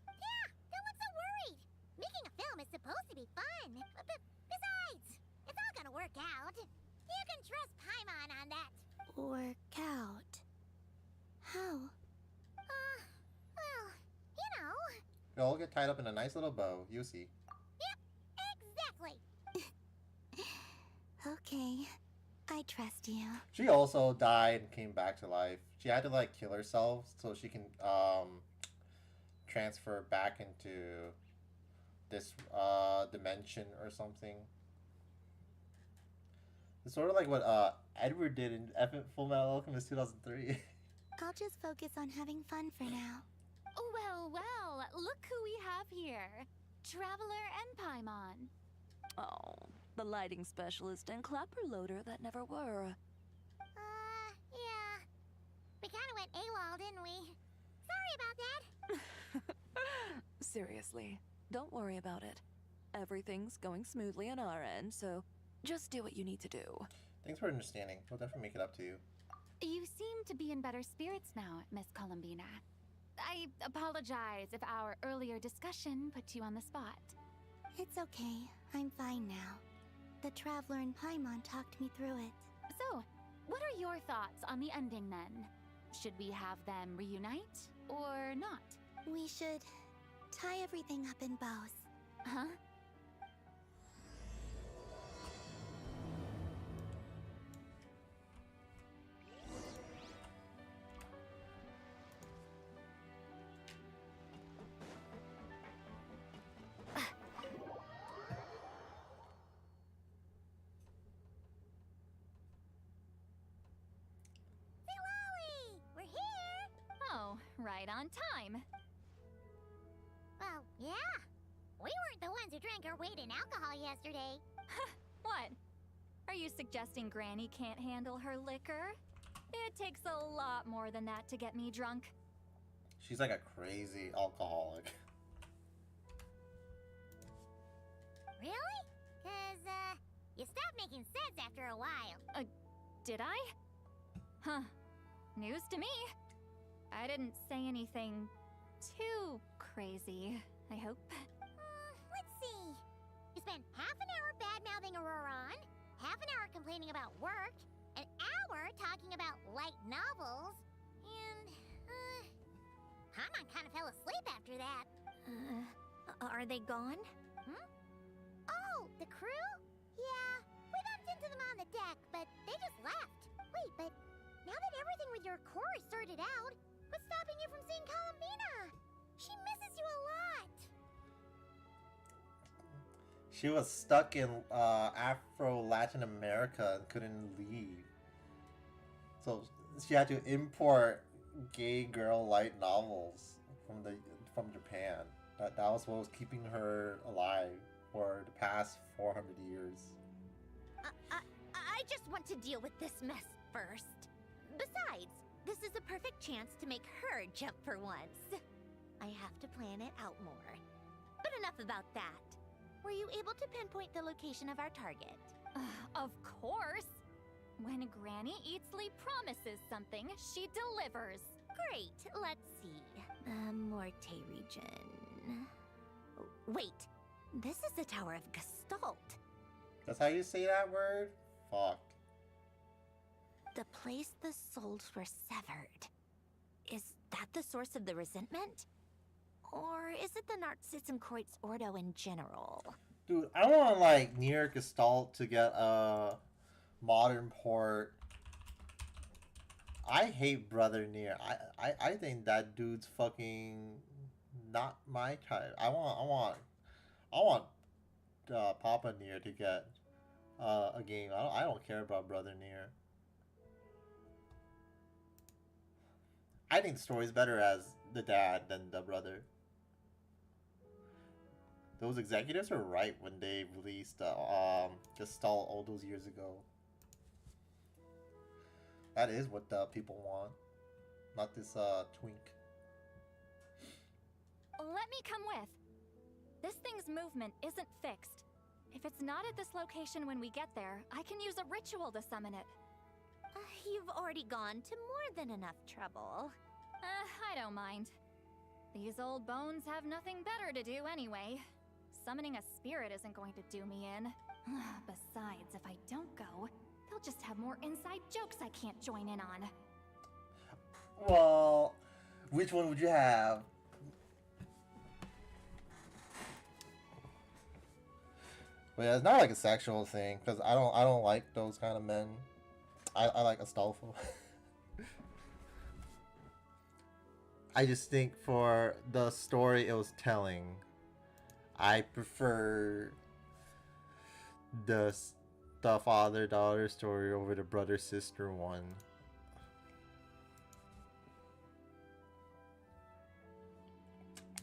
Yeah, don't look so worried. Making a film is supposed to be fun. Besides, it's all gonna work out. You can trust Paimon on that. Work out? How? Well, you know. You'll all get tied up in a nice little bow. You see. Yep, exactly. Okay, I trust you. She also died and came back to life. She had to, like, kill herself so she can transfer back into this dimension or something. It's sort of like what Edward did in Full Metal Alchemist 2003. I'll just focus on having fun for now. Well, well, look who we have here. Traveler and Paimon. Oh, the lighting specialist and clapper loader that never were. Yeah. We kinda went AWOL, didn't we? Sorry about that. Seriously, don't worry about it. Everything's going smoothly on our end, so just do what you need to do. Thanks for understanding. We'll definitely make it up to you. You seem to be in better spirits now, Miss Columbina. I apologize if our earlier discussion put you on the spot. It's okay. I'm fine now. The Traveler and Paimon talked me through it. So, what are your thoughts on the ending then? Should we have them reunite or not? We should tie everything up in bows. Huh? We're here! Oh, right on time. Well, yeah. We weren't the ones who drank our weight in alcohol yesterday. What? Are you suggesting Granny can't handle her liquor? It takes a lot more than that to get me drunk. She's like a crazy alcoholic. Really? 'Cause, you stopped making sense after a while. Did I? Huh. News to me. I didn't say anything too crazy, I hope. Let's see. You spent half an hour bad-mouthing Auroron, half an hour complaining about work, an hour talking about light novels, and, Paimon kind of fell asleep after that. Are they gone? Oh, the crew? Yeah, we bumped into them on the deck, but they just left. Wait, but now that everything with your core is sorted out, what's stopping you from seeing Columbina? She misses you a lot. She was stuck in Afro-Latin America and couldn't leave. So she had to import gay girl light novels from Japan. That was what was keeping her alive for the past 400 years. I just want to deal with this mess first. Besides, this is a perfect chance to make her jump for once. I have to plan it out more. But enough about that. Were you able to pinpoint the location of our target? Of course! When Granny Eatsley promises something, she delivers. Great, let's see. The Morte region. Wait, this is the Tower of Gestalt. That's how you say that word? Fuck. The place the souls were severed. Is that the source of the resentment? Or is it the Narcissenkreuz Ordo in general? Dude, I want like near Gestalt to get a modern port. I hate Brother Nier. I think that dude's fucking not my type. I want Papa Nier to get a game. I don't care about Brother Nier. I think the story's better as the dad than the brother. Those executives were right when they released Gestalt all those years ago. That is what the people want, not this twink. Let me come with. This thing's movement isn't fixed. If it's not at this location when we get there, I can use a ritual to summon it. You've already gone to more than enough trouble. I don't mind. These old bones have nothing better to do anyway. Summoning a spirit isn't going to do me in. Besides, if I don't go, they'll just have more inside jokes I can't join in on. Well, which one would you have? But yeah, it's not like a sexual thing, because I don't like those kind of men. I like Astolfo. I just think for the story it was telling, I prefer the father-daughter story over the brother-sister one.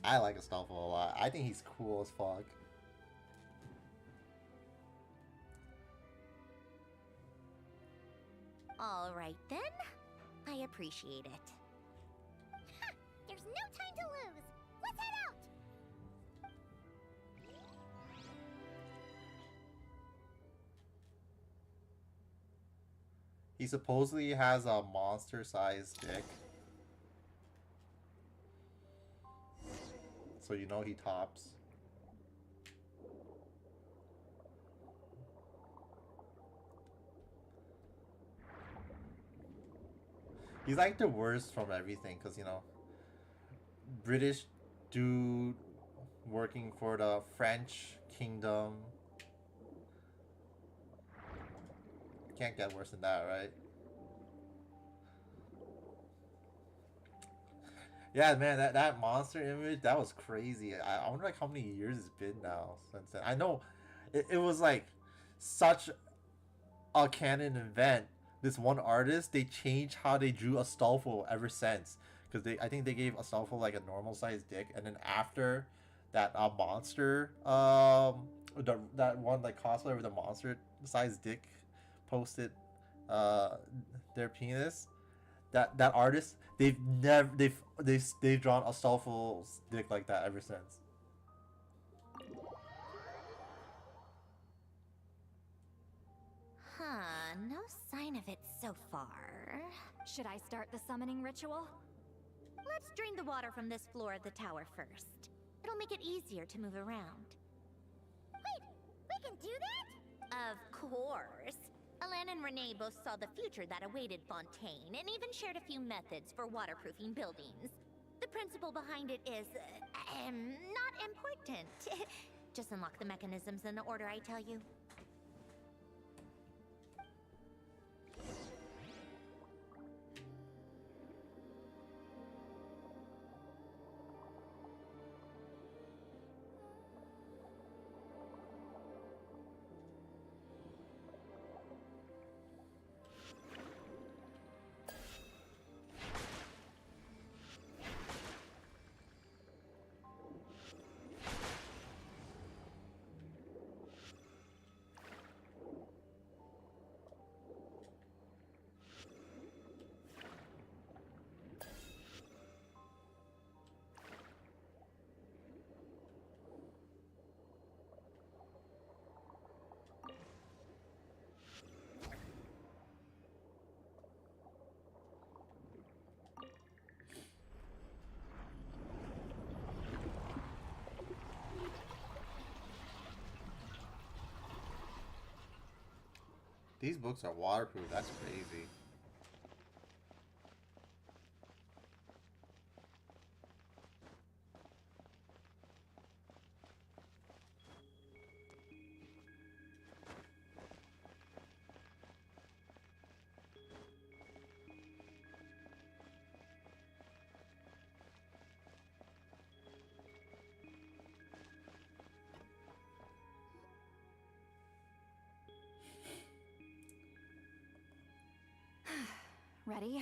I like Astolfo a lot. I think he's cool as fuck. All right then. I appreciate it. Ha! There's no time to lose. Let's head out. He supposedly has a monster-sized dick. So you know he tops. He's like the worst from everything, because, you know, British dude working for the French kingdom. Can't get worse than that, right? Yeah, man, that monster image, that was crazy. I wonder like how many years it's been now since then. I know it was like such a canon event. This one artist, they changed how they drew Astolfo ever since, because I think they gave Astolfo like a normal sized dick, and then after that monster that one like cosplayer with a monster sized dick posted their penis, that artist, they've drawn Astolfo's dick like that ever since. Huh, no sign of it so far. Should I start the summoning ritual? Let's drain the water from this floor of the tower first. It'll make it easier to move around. Wait, we can do that? Of course. Alan and Renee both saw the future that awaited Fontaine, and even shared a few methods for waterproofing buildings. The principle behind it is, not important. Just unlock the mechanisms in the order I tell you. These books are waterproof. That's crazy. Ready?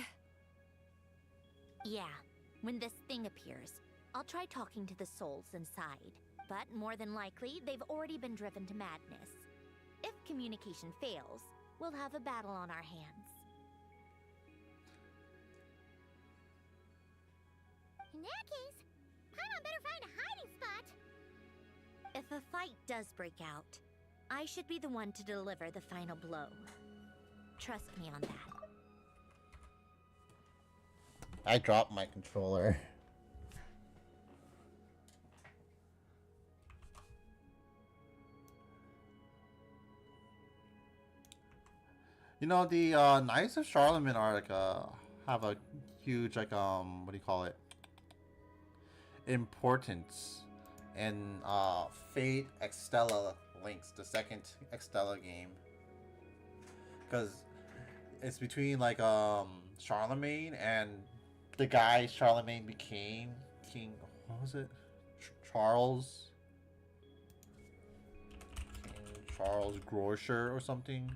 Yeah, when this thing appears, I'll try talking to the souls inside. But more than likely, they've already been driven to madness. If communication fails, we'll have a battle on our hands. In that case, Paimon better find a hiding spot. If a fight does break out, I should be the one to deliver the final blow. Trust me on that. I dropped my controller. You know, the Knights of Charlemagne are like have a huge like what do you call it? Importance in Fate Extella Links, the second Extella game. Because it's between like Charlemagne and the guy Charlemagne became King. What was it? Charles. King Charles Grosher or something.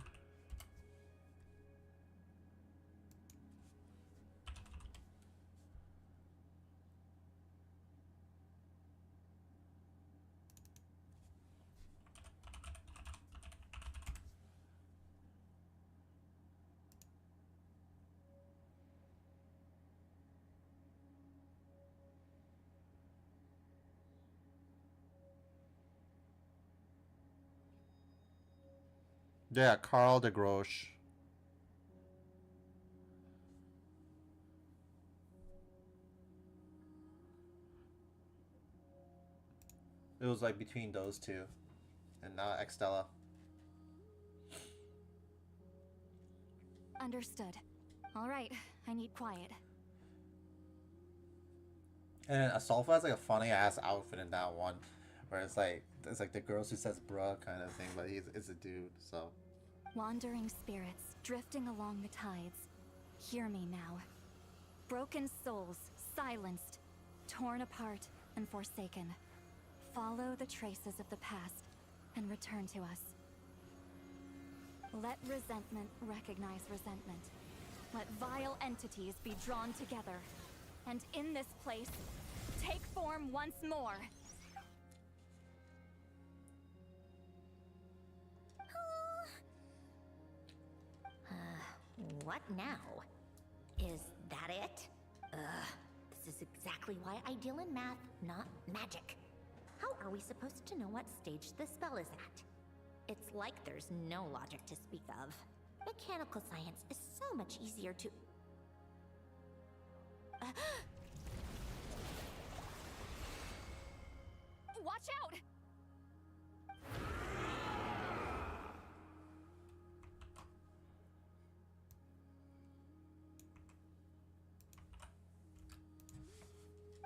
Yeah, Karl de Grosch. It was like between those two. And now Extella. Understood. All right, I need quiet. And Asolfa has like a funny ass outfit in that one. Where it's like the girls who says bruh kind of thing, but it's a dude, so. Wandering spirits, drifting along the tides. Hear me now. Broken souls, silenced, torn apart, and forsaken. Follow the traces of the past, and return to us. Let resentment recognize resentment. Let vile entities be drawn together. And in this place, take form once more. What now? Is that it? This is exactly why I deal in math, not magic. How are we supposed to know what stage the spell is at? It's like there's no logic to speak of. Mechanical science is so much easier to... Watch out!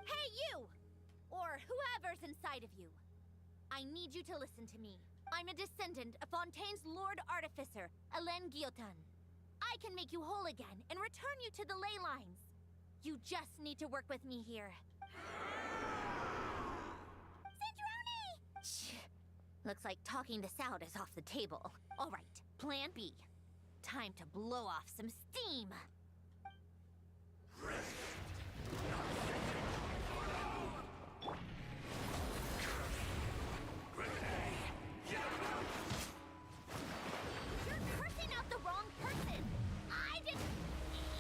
Hey, you! Or whoever's inside of you. I need you to listen to me. I'm a descendant of Fontaine's Lord Artificer, Hélène Guillotin. I can make you whole again and return you to the ley lines. You just need to work with me here. Centrone! Shh. Looks like talking this out is off the table. All right, plan B. Time to blow off some steam. You're cursing out the wrong person. I didn't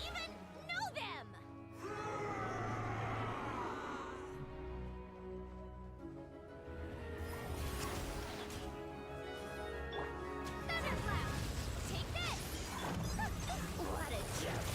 even know them. Thundercloud, take this. What a joke.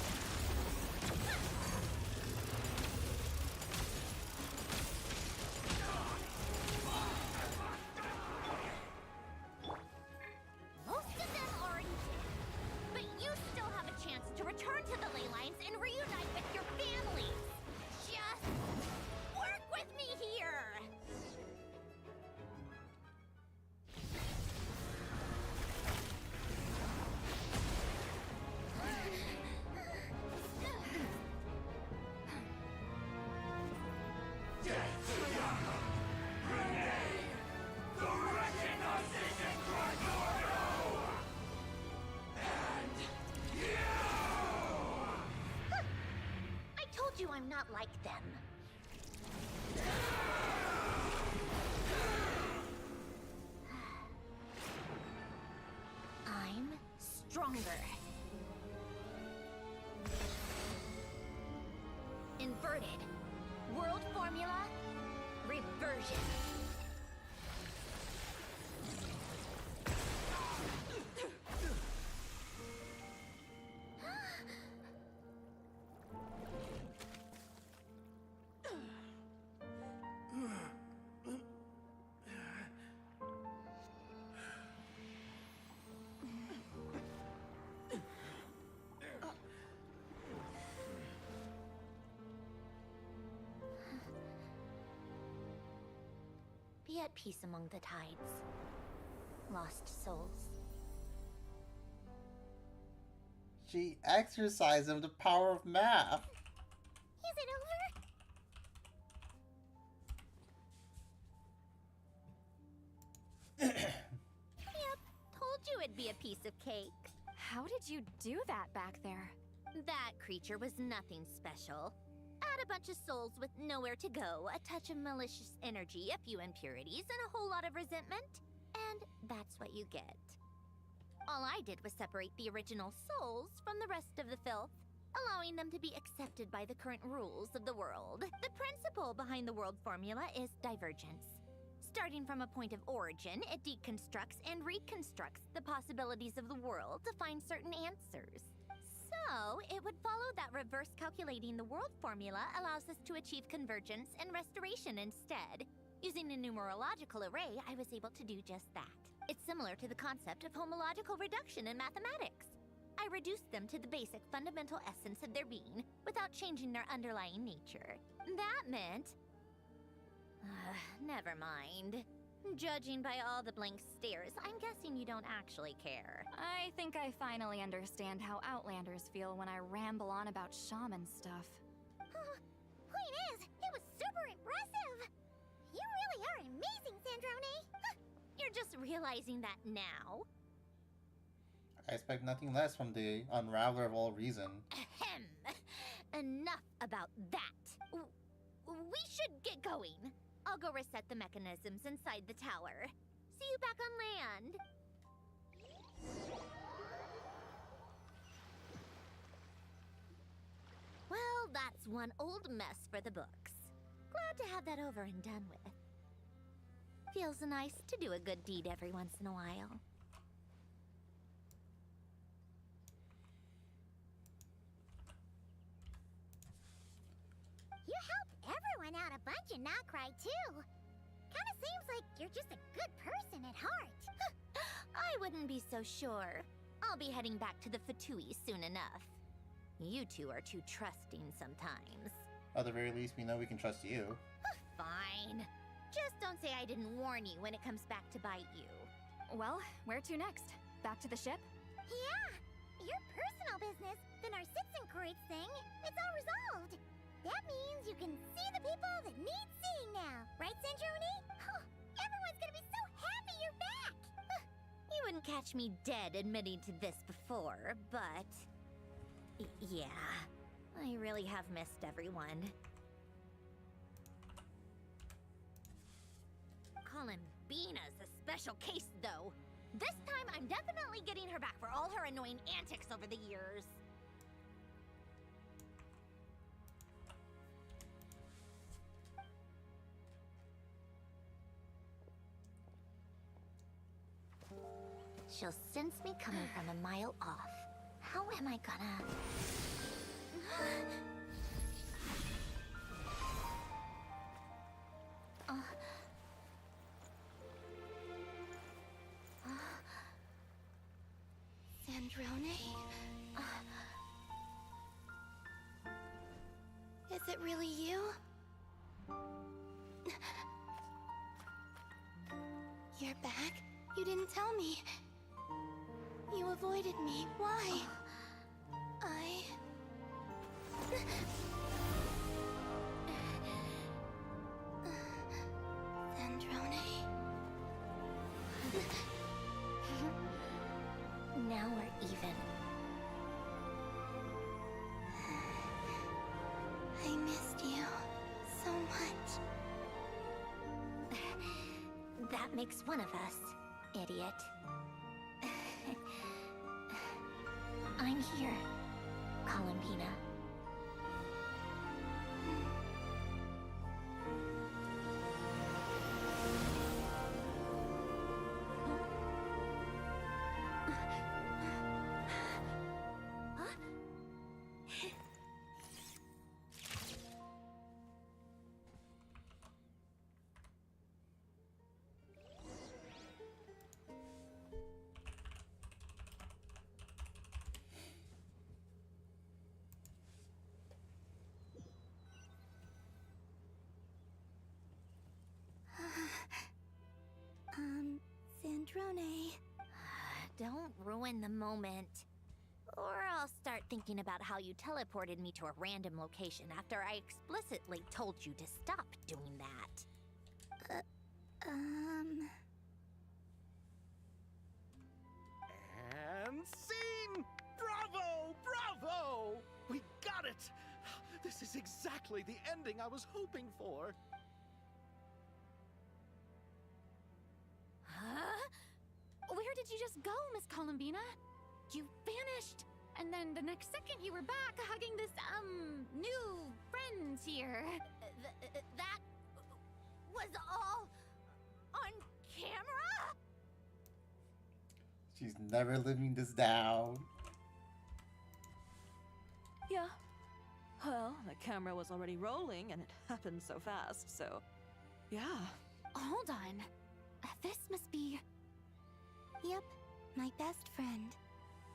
I'm not like them. I'm stronger. Inverted. World formula. Reversion. Be at peace among the tides. Lost souls. She exercised him the power of math. Is it over? Yep, told you it'd be a piece of cake. How did you do that back there? That creature was nothing special. Add a bunch of souls with nowhere to go, a touch of malicious energy, a few impurities, and a whole lot of resentment. And that's what you get. All I did was separate the original souls from the rest of the filth, allowing them to be accepted by the current rules of the world. The principle behind the world formula is divergence. Starting from a point of origin, it deconstructs and reconstructs the possibilities of the world to find certain answers. So, it would follow that reverse calculating the world formula allows us to achieve convergence and restoration instead. Using a numerological array, I was able to do just that. It's similar to the concept of homological reduction in mathematics. I reduced them to the basic fundamental essence of their being without changing their underlying nature. That meant... never mind. Judging by all the blank stares, I'm guessing you don't actually care. I think I finally understand how Outlanders feel when I ramble on about shaman stuff. Point is, it was super impressive. You really are amazing, Sandrone. You're just realizing that now? I expect nothing less from the unraveler of all reason. Ahem. Enough about that. We should get going. I'll go reset the mechanisms inside the tower. See you back on land. Well, that's one old mess for the books. Glad to have that over and done with. Feels nice to do a good deed every once in a while. You helped everyone out a bunch and not cry too. Kinda seems like you're just a good person at heart. I wouldn't be so sure. I'll be heading back to the Fatui soon enough. You two are too trusting sometimes. At the very least, we know we can trust you. Fine. Just don't say I didn't warn you when it comes back to bite you. Well, where to next? Back to the ship? Yeah, your personal business, the Narcitsan-Kreutz thing, it's all resolved. That means you can see the people that need seeing now, right, Sandrone? Everyone's gonna be so happy you're back! You wouldn't catch me dead admitting to this before, but... yeah, I really have missed everyone. Columbina's a special case, though. This time, I'm definitely getting her back for all her annoying antics over the years. She'll sense me coming from a mile off. How am I gonna... Sandrone? Is it really you? You're back? You didn't tell me. You avoided me. Why? Sandrone? Now we're even. I miss That makes one of us, idiot. I'm here, Columbina. Sandrone. Don't ruin the moment. Or I'll start thinking about how you teleported me to a random location after I explicitly told you to stop doing that. And scene! Bravo! Bravo! We got it! This is exactly the ending I was hoping for. Huh? Where did you just go, Miss Columbina? You vanished, and then the next second you were back hugging this, new friend here. That was all on camera? She's never living this down. Yeah. Well, the camera was already rolling and it happened so fast, so. Yeah. Hold on. This must be. Yep, my best friend.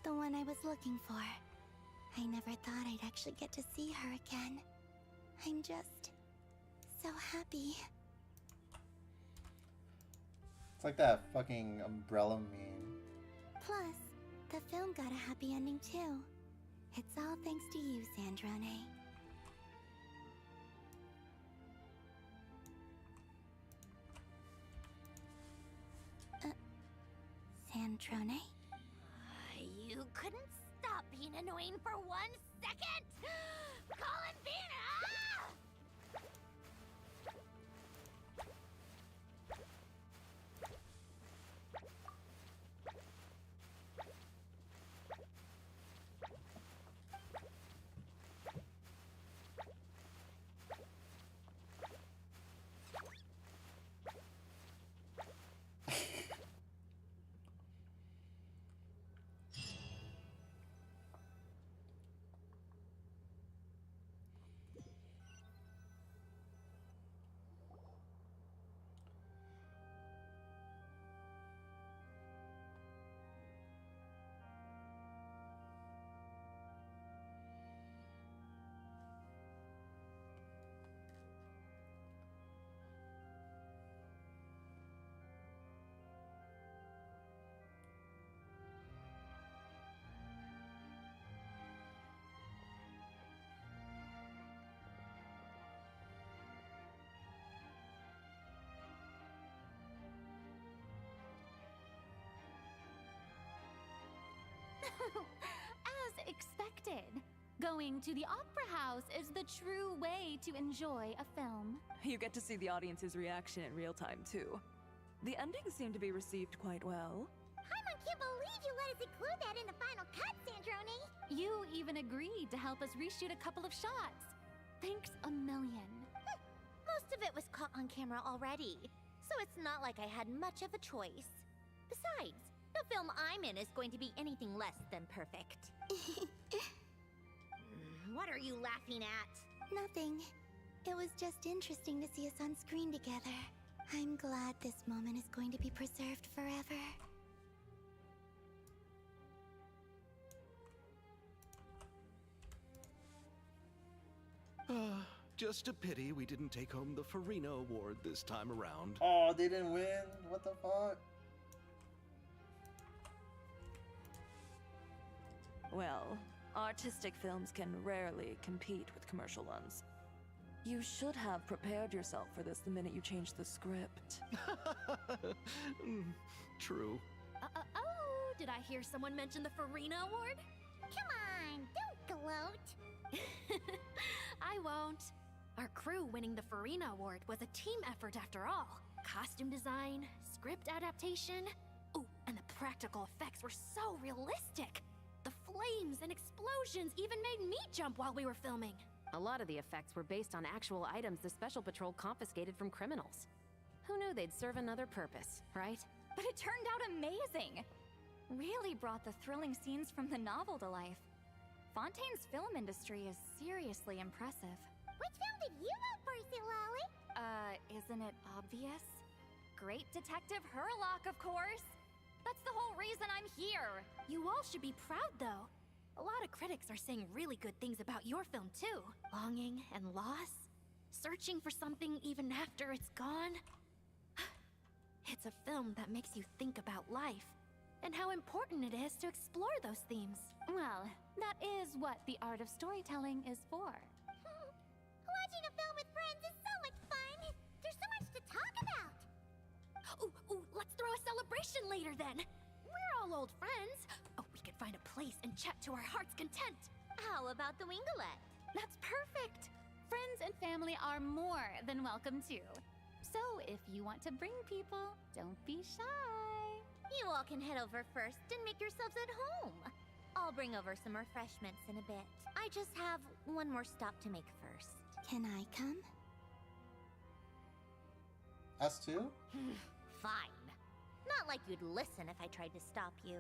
The one I was looking for. I never thought I'd actually get to see her again. I'm just so happy. It's like that fucking umbrella meme. Plus, the film got a happy ending too. It's all thanks to you, Sandrone. Sandrone? You couldn't stop being annoying for 1 second? Columbina! As expected. Going to the opera house is the true way to enjoy a film. You get to see the audience's reaction in real time, too. The ending seemed to be received quite well. I can't believe you let us include that in the final cut, Sandrone! You even agreed to help us reshoot a couple of shots. Thanks a million. Most of it was caught on camera already, so it's not like I had much of a choice. Besides, the film I'm in is going to be anything less than perfect. What are you laughing at? Nothing. It was just interesting to see us on screen together. I'm glad this moment is going to be preserved forever. Just a pity we didn't take home the Farina Award this time around. Oh, they didn't win? What the fuck? Well, artistic films can rarely compete with commercial ones. You should have prepared yourself for this the minute you changed the script. True. Oh, did I hear someone mention the Farina Award? Come on, don't gloat. I won't. Our crew winning the Farina Award was a team effort after all. Costume design, script adaptation. Oh, and the practical effects were so realistic. The flames and explosions even made me jump while we were filming. A lot of the effects were based on actual items the Special Patrol confiscated from criminals. Who knew they'd serve another purpose, right? But it turned out amazing! Really brought the thrilling scenes from the novel to life. Fontaine's film industry is seriously impressive. Which film did you vote for, Silali? Isn't it obvious? Great Detective Herlock, of course! That's the whole reason I'm here! You all should be proud, though. A lot of critics are saying really good things about your film, too. Longing and loss. Searching for something even after it's gone. It's a film that makes you think about life. And how important it is to explore those themes. Well, that is what the art of storytelling is for. Watching a film with friends is so much fun! There's so much to talk about! Ooh, let's throw a celebration later then! We're all old friends. Oh, we could find a place and chat to our heart's content. How about the Winglet? That's perfect! Friends and family are more than welcome too. So if you want to bring people, don't be shy. You all can head over first and make yourselves at home. I'll bring over some refreshments in a bit. I just have one more stop to make first. Can I come? Us too? Fine. Not like you'd listen if I tried to stop you.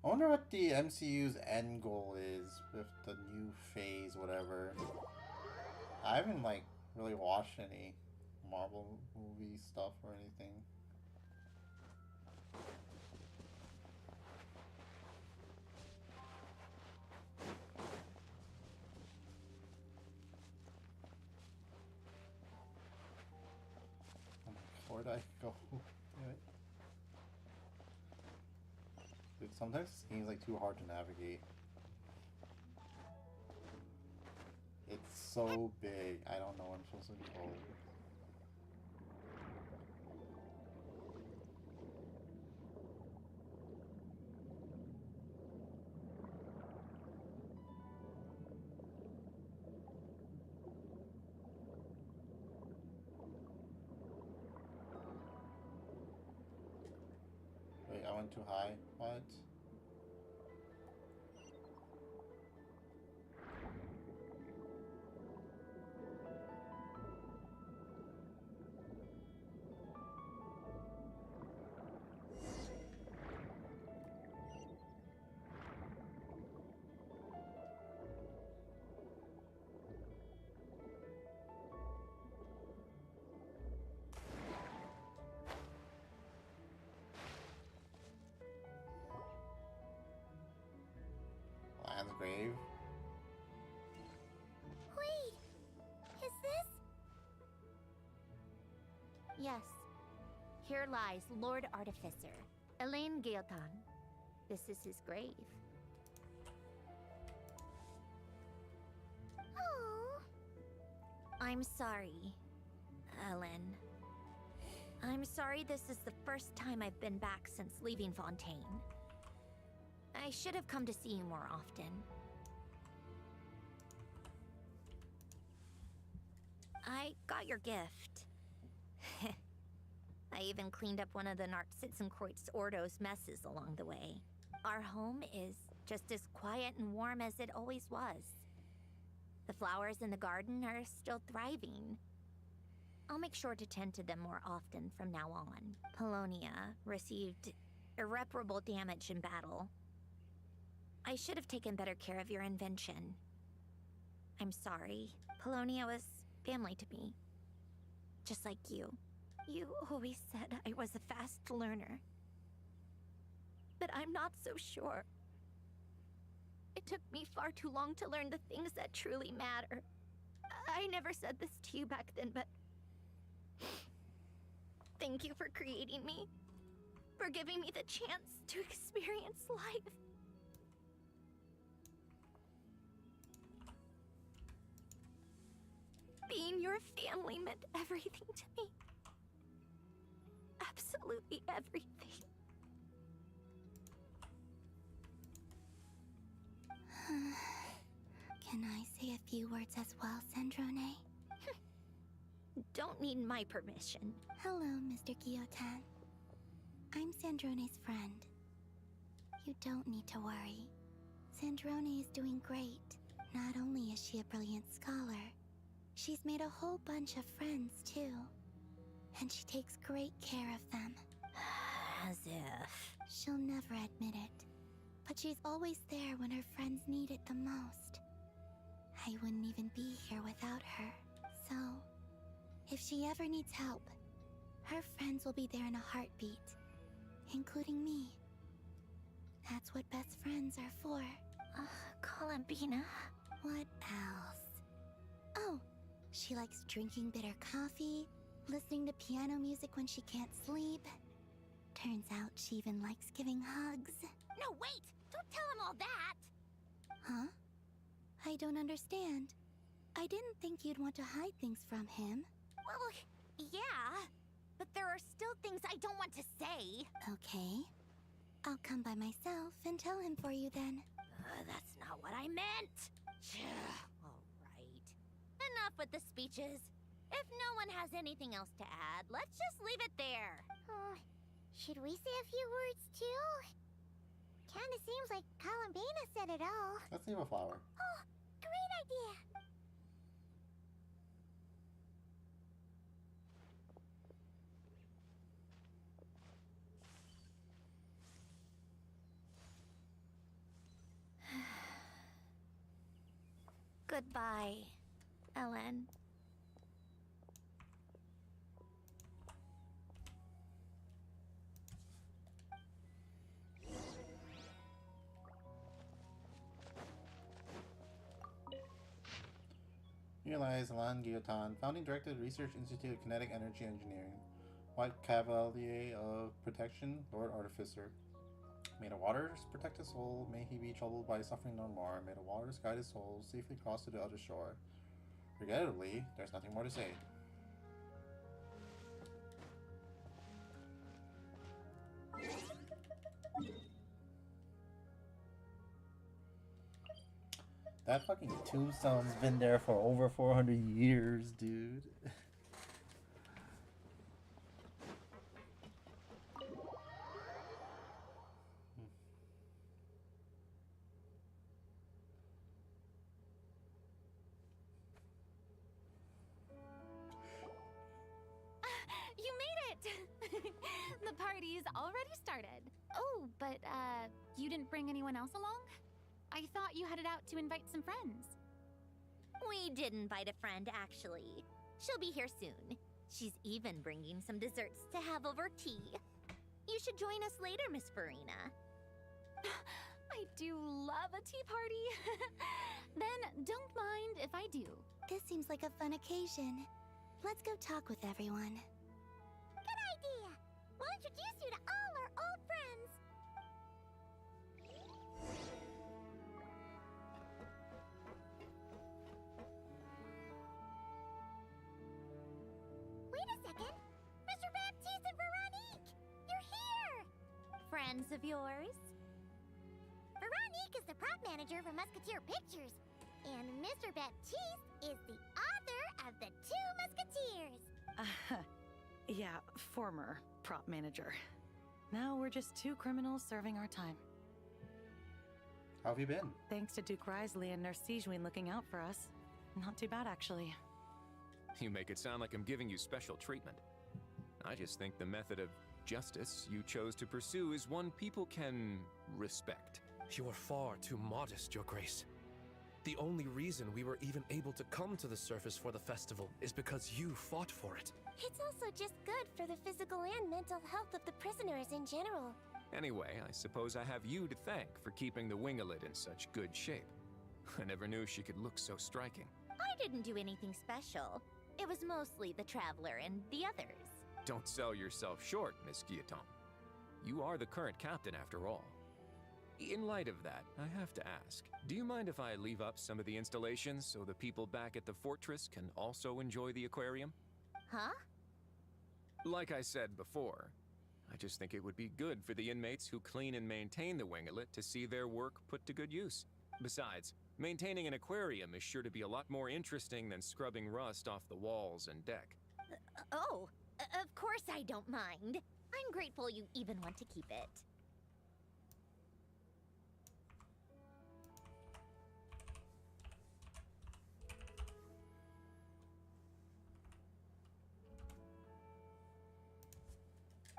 I wonder what the MCU's end goal is with the new phase, whatever. I haven't, like, really watched any Marvel movie stuff or anything. Where do I go? Damn it. Dude, sometimes it seems like too hard to navigate. It's so big. I don't know where I'm supposed to go. Wait, I went too high? What? Lion's Grave? Wait, is this? Yes. Here lies Lord Artificer, Elaine Gaeltan. This is his grave. Oh. I'm sorry, Ellen. I'm sorry this is the first time I've been back since leaving Fontaine. I should have come to see you more often. I got your gift. I even cleaned up one of the Narcitzenkreuz Ordo's messes along the way. Our home is just as quiet and warm as it always was. The flowers in the garden are still thriving. I'll make sure to tend to them more often from now on. Polonia received irreparable damage in battle. I should have taken better care of your invention. I'm sorry. Polonia was family to me. Just like you. You always said I was a fast learner. But I'm not so sure. It took me far too long to learn the things that truly matter. I never said this to you back then, but... thank you for creating me. for giving me the chance to experience life. Being your family meant everything to me. Absolutely everything. Can I say a few words as well, Sandrone? Don't need my permission. Hello, Mr. Guillotin. I'm Sandrone's friend. You don't need to worry. Sandrone is doing great. Not only is she a brilliant scholar, she's made a whole bunch of friends, too. And she takes great care of them. As if... She'll never admit it, but she's always there when her friends need it the most. I wouldn't even be here without her. So, if she ever needs help, her friends will be there in a heartbeat, including me. That's what best friends are for. Columbina? What else? Oh, she likes drinking bitter coffee, listening to piano music when she can't sleep. Turns out she even likes giving hugs. No, wait! Don't tell him all that! Huh? I don't understand. I didn't think you'd want to hide things from him. Well, yeah. But there are still things I don't want to say. Okay. I'll come by myself and tell him for you then. That's not what I meant. Alright. Enough with the speeches. If no one has anything else to add, let's just leave it there. Should we say a few words too? Kinda seems like Columbina said it all. Let's leave a flower. Oh, great idea! Goodbye, Ellen. Here lies Alain Guillotin, founding director of the Research Institute of Kinetic Energy Engineering. White Cavalier of Protection, Lord Artificer. May the waters protect his soul, may he be troubled by suffering no more. May the waters guide his soul safely cross to the other shore. Regrettably, there's nothing more to say. That fucking tombstone's been there for over 400 years, dude. You made it! The party's already started. Oh, but, you didn't bring anyone else along? I thought you headed out to invite some friends. We did invite a friend, actually. She'll be here soon. She's even bringing some desserts to have over tea. You should join us later, Miss Farina. I do love a tea party. Then don't mind if I do. This seems like a fun occasion. Let's go talk with everyone. Good idea! We'll introduce you to all our old friends. Wait a second! Mr. Baptiste and Veronique! You're here! Friends of yours? Veronique is the prop manager for Musketeer Pictures, and Mr. Baptiste is the author of The Two Musketeers. Yeah, former prop manager. Now we're just two criminals serving our time. How have you been? Thanks to Duke Risley and Nurse Sijuin looking out for us. Not too bad, actually. You make it sound like I'm giving you special treatment. I just think the method of justice you chose to pursue is one people can respect. You are far too modest, Your Grace. The only reason we were even able to come to the surface for the festival is because you fought for it. It's also just good for the physical and mental health of the prisoners in general. Anyway, I suppose I have you to thank for keeping the Winglet in such good shape. I never knew she could look so striking. I didn't do anything special. It was mostly the Traveler and the others. Don't sell yourself short, Miss Guillotin. You are the current captain after all. In light of that, I have to ask, do you mind if I leave up some of the installations so the people back at the fortress can also enjoy the aquarium? Huh? Like I said before, I just think it would be good for the inmates who clean and maintain the winglet to see their work put to good use. Besides, maintaining an aquarium is sure to be a lot more interesting than scrubbing rust off the walls and deck. Of course I don't mind. I'm grateful you even want to keep it.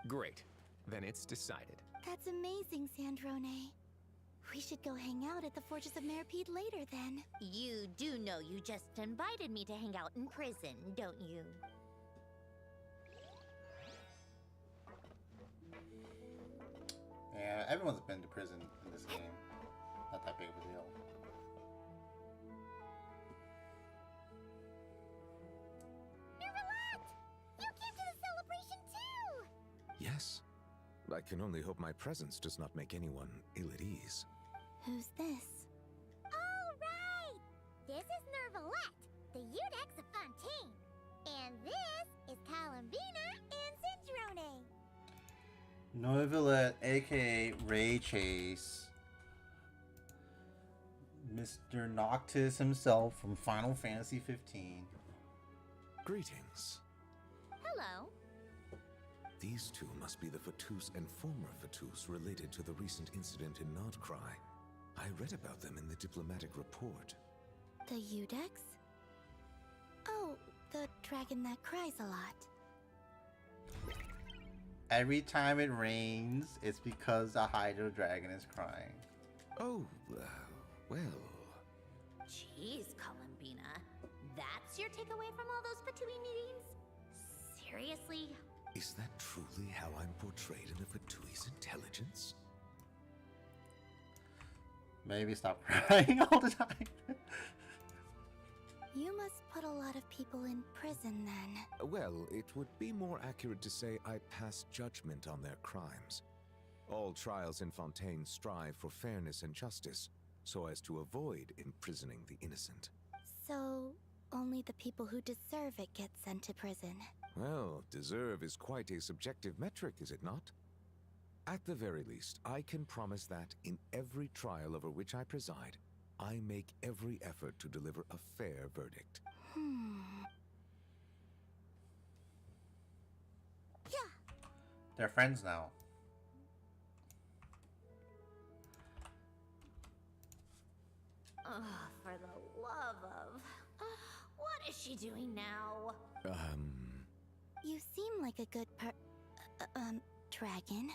Great. Then it's decided. That's amazing, Sandrone. We should go hang out at the Fortress of Meripede later, then. You do know you just invited me to hang out in prison, don't you? Yeah, everyone's been to prison in this game. Not that big of a deal. Nervalette! You came to the celebration too! Yes. I can only hope my presence does not make anyone ill at ease. Who's this? All right! This is Nervalette, the Udex of Fontaine. And this is Columbina and Cendrone. Noivillette, aka Ray Chase. Mr. Noctis himself from Final Fantasy 15. Greetings. Hello. These two must be the Fatus and former Fatus related to the recent incident in Nodcry. I read about them in the diplomatic report. The Udex? Oh, the dragon that cries a lot. Every time it rains, it's because the Hydro Dragon is crying. Oh, well. Jeez, Columbina. That's your takeaway from all those Fatui meetings? Seriously? Is that truly how I'm portrayed in the Fatui's intelligence? Maybe stop crying all the time. You must put a lot of people in prison then. Well, it would be more accurate to say I pass judgment on their crimes. All trials in Fontaine strive for fairness and justice, so as to avoid imprisoning the innocent. So, only the people who deserve it get sent to prison. Well, deserve is quite a subjective metric, is it not? At the very least, I can promise that in every trial over which I preside, I make every effort to deliver a fair verdict. Yeah. They're friends now. Oh, for the love of... what is she doing now? You seem like a good dragon.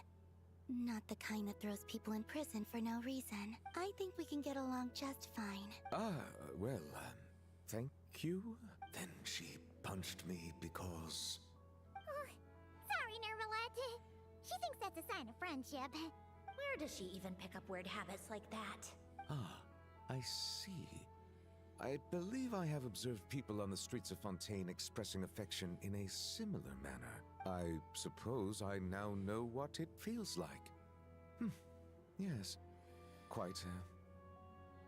Not the kind that throws people in prison for no reason. I think we can get along just fine. Well, thank you? Then she punched me because... Sorry, Nervalette. She thinks that's a sign of friendship. Where does she even pick up weird habits like that? I see. I believe I have observed people on the streets of Fontaine expressing affection in a similar manner. I suppose I now know what it feels like. Yes. Quite,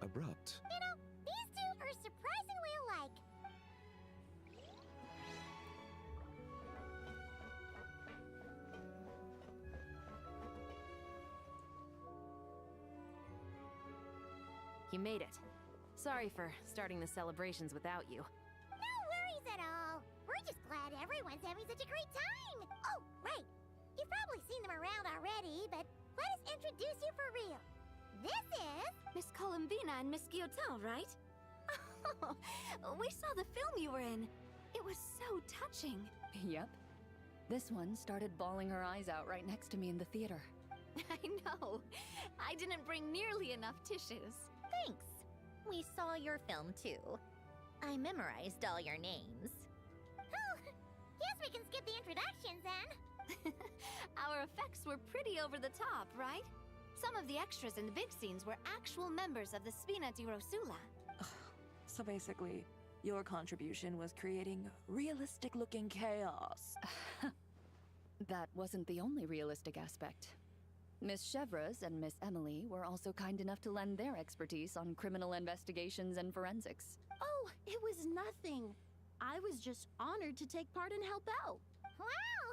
abrupt. You know, these two are surprisingly alike. You made it. Sorry for starting the celebrations without you. No worries at all. We're just glad everyone's having such a great time. Oh, right. You've probably seen them around already, but let us introduce you for real. This is... Miss Columbina and Miss Guillotin, right? Oh, we saw the film you were in. It was so touching. Yep. This one started bawling her eyes out right next to me in the theater. I know. I didn't bring nearly enough tissues. Thanks. We saw your film too. I memorized all your names. Oh, guess we can skip the introductions then. Our effects were pretty over the top, right? Some of the extras in the big scenes were actual members of the Spina di Rosula. So basically, your contribution was creating realistic-looking chaos. That wasn't the only realistic aspect. Miss Chevreuse and Miss Emily were also kind enough to lend their expertise on criminal investigations and forensics. Oh, it was nothing. I was just honored to take part and help out. Wow!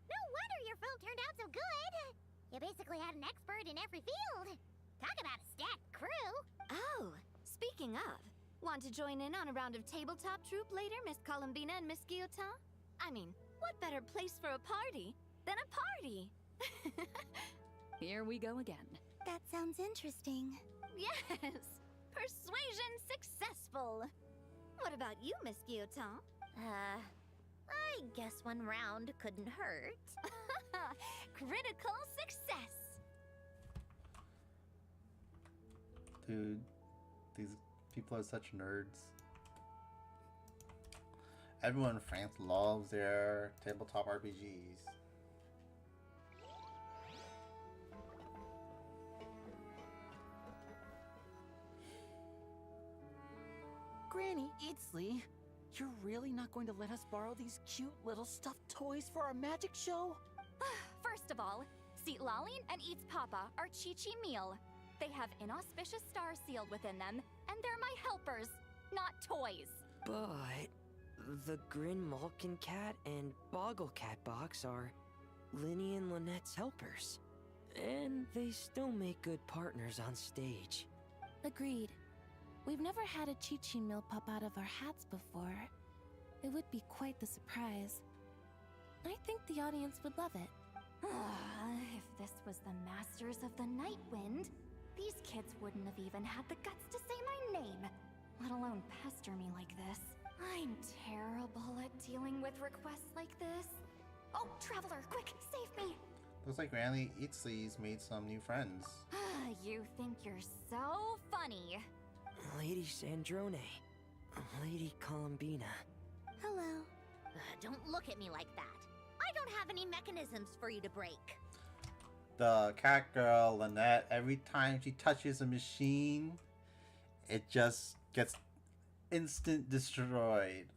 No wonder your film turned out so good! You basically had an expert in every field. Talk about a stacked crew! Oh, speaking of, want to join in on a round of tabletop troupe later, Miss Columbina and Miss Guillotin? I mean, what better place for a party than a party? Here we go again. That sounds interesting. Yes! Persuasion successful! What about you, Miss Guillotin? I guess one round couldn't hurt. Critical success! Dude, these people are such nerds. Everyone in France loves their tabletop RPGs. Granny Eatsley, you're really not going to let us borrow these cute little stuffed toys for our magic show? First of all, Seat Laline and Eats Papa are Chi-Chi meal. They have inauspicious stars sealed within them, and they're my helpers, not toys. But the Grin Malkin Cat and Boggle Cat box are Linny and Lynette's helpers. And they still make good partners on stage. Agreed. We've never had a Chi-Chi meal pop out of our hats before. It would be quite the surprise. I think the audience would love it. If this was the Masters of the Night Wind, these kids wouldn't have even had the guts to say my name, let alone pester me like this. I'm terrible at dealing with requests like this. Oh, Traveler, quick, save me! Looks like Granny Eatsley's made some new friends. You think you're so funny. Lady Sandrone. Lady Columbina. Hello. Don't look at me like that. I don't have any mechanisms for you to break. The cat girl, Lynette, every time she touches a machine, it just gets instant destroyed.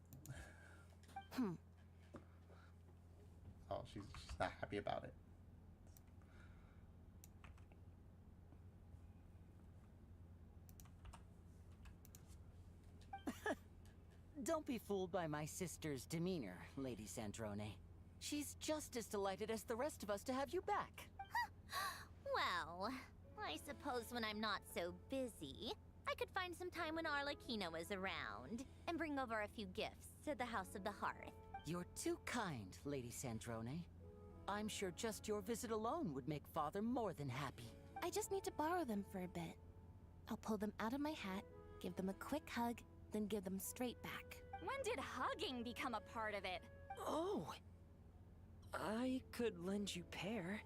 Oh, she's not happy about it. Don't be fooled by my sister's demeanor, Lady Sandrone. She's just as delighted as the rest of us to have you back. Well, I suppose when I'm not so busy, I could find some time when Arlecchino is around and bring over a few gifts to the House of the Hearth. You're too kind, Lady Sandrone. I'm sure just your visit alone would make Father more than happy. I just need to borrow them for a bit. I'll pull them out of my hat, give them a quick hug, then give them straight back. When did hugging become a part of it? Oh! I could lend you pair,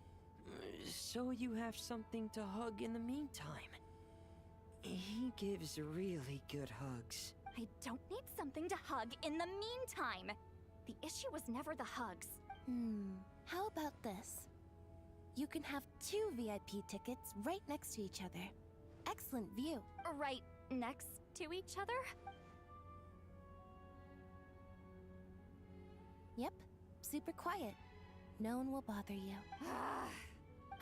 so you have something to hug in the meantime. He gives really good hugs. I don't need something to hug in the meantime. The issue was never the hugs. How about this? You can have 2 VIP tickets right next to each other. Excellent view. Right next to each other? Yep, super quiet. No one will bother you.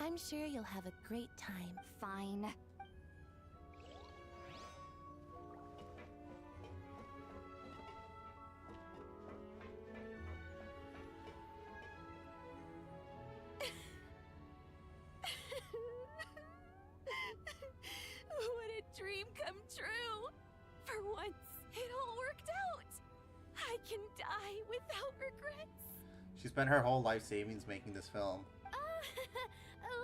I'm sure you'll have a great time. Fine. What a dream come true! For once, it all worked out! I can die without regrets! She spent her whole life savings making this film.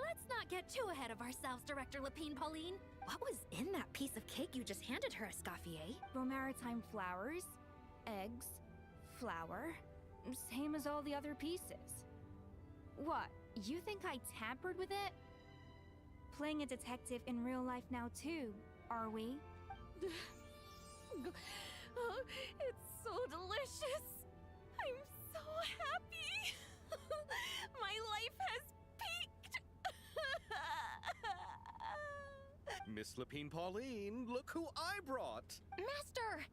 Let's not get too ahead of ourselves, Director Lapine Pauline. What was in that piece of cake you just handed her, Escoffier? Maritime flowers, eggs, flour, same as all the other pieces. What, you think I tampered with it? Playing a detective in real life now too, are we? Oh, it's so delicious! I'm so happy! My life has peaked! Miss Lapine Pauline, look who I brought! Master!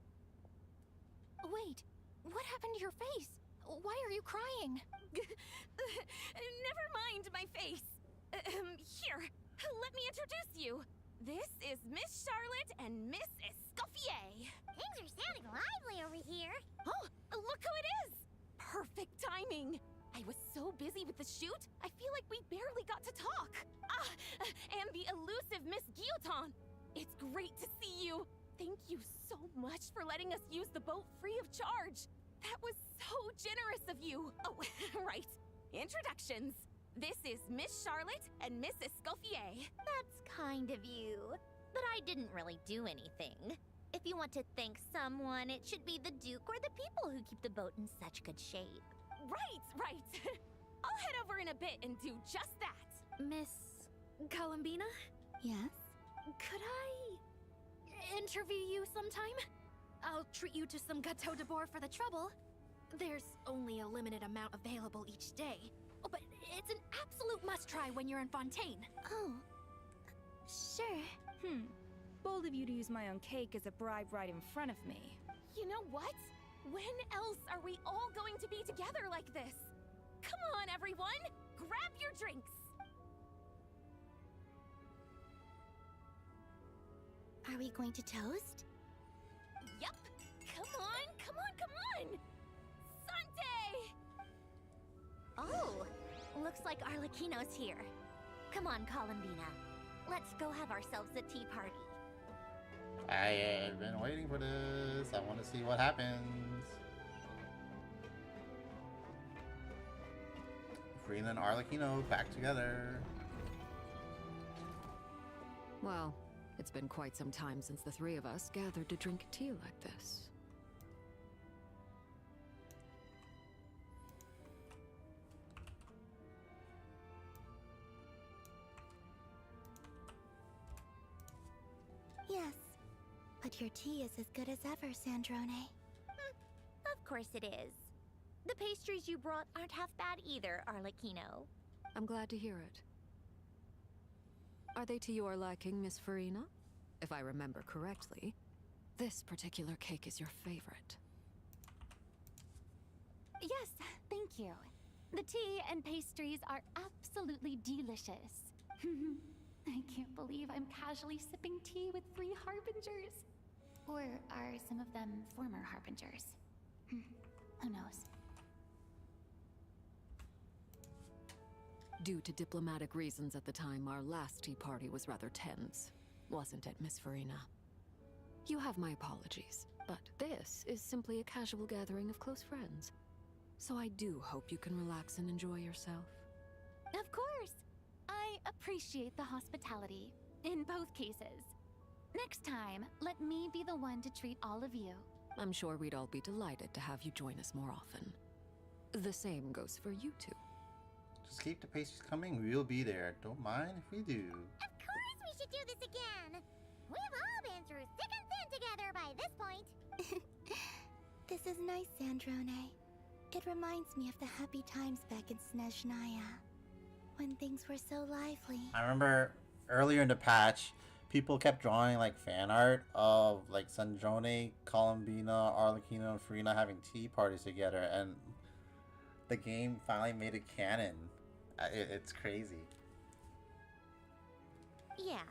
Wait, what happened to your face? Why are you crying? Never mind my face. Here, let me introduce you. This is Miss Charlotte and Miss Escoffier. Things are sounding lively over here. Oh, look who it is! Perfect timing. I was so busy with the shoot, I feel like we barely got to talk. And the elusive Miss Guillotin. It's great to see you. Thank you so much for letting us use the boat free of charge. That was so generous of you. Oh, right. Introductions. This is Miss Charlotte and Miss Escoffier. That's kind of you. But I didn't really do anything. If you want to thank someone, it should be the Duke or the people who keep the boat in such good shape. Right. I'll head over in a bit and do just that. Miss Columbina? Yes? Could I interview you sometime? I'll treat you to some gâteau de bord for the trouble. There's only a limited amount available each day. Oh, but it's an absolute must-try when you're in Fontaine. Oh, sure. Bold of you to use my own cake as a bribe right in front of me. You know what? When else are we all going to be together like this? Come on, everyone! Grab your drinks! Are we going to toast? Yup! Come on! Sante! Oh, looks like Arlecchino's here. Come on, Columbina. Let's go have ourselves a tea party. I have been waiting for this. I want to see what happens. Frina and Arlecchino back together. Well, it's been quite some time since the three of us gathered to drink tea like this. Yes. But your tea is as good as ever, Sandrone. Of course it is. The pastries you brought aren't half bad either, Arlecchino. I'm glad to hear it. Are they to your liking, Miss Farina? If I remember correctly, this particular cake is your favorite. Yes, thank you. The tea and pastries are absolutely delicious. I can't believe I'm casually sipping tea with 3 harbingers. Or are some of them former harbingers? Who knows? Due to diplomatic reasons at the time, our last tea party was rather tense. Wasn't it, Miss Farina? You have my apologies, but this is simply a casual gathering of close friends. So I do hope you can relax and enjoy yourself. Of course! I appreciate the hospitality, in both cases. Next time, let me be the one to treat all of you. I'm sure we'd all be delighted to have you join us more often. The same goes for you two. Just keep the pastries coming. We'll be there. Don't mind if we do. Of course we should do this again. We've all been through thick and thin together by this point. This is nice, Sandrone. It reminds me of the happy times back in Snezhnaya, when things were so lively. I remember earlier in the patch, people kept drawing like fan art of like Sandrone, Columbina, Arlecchino, and Farina having tea parties together, and the game finally made it canon. It's crazy. Yeah.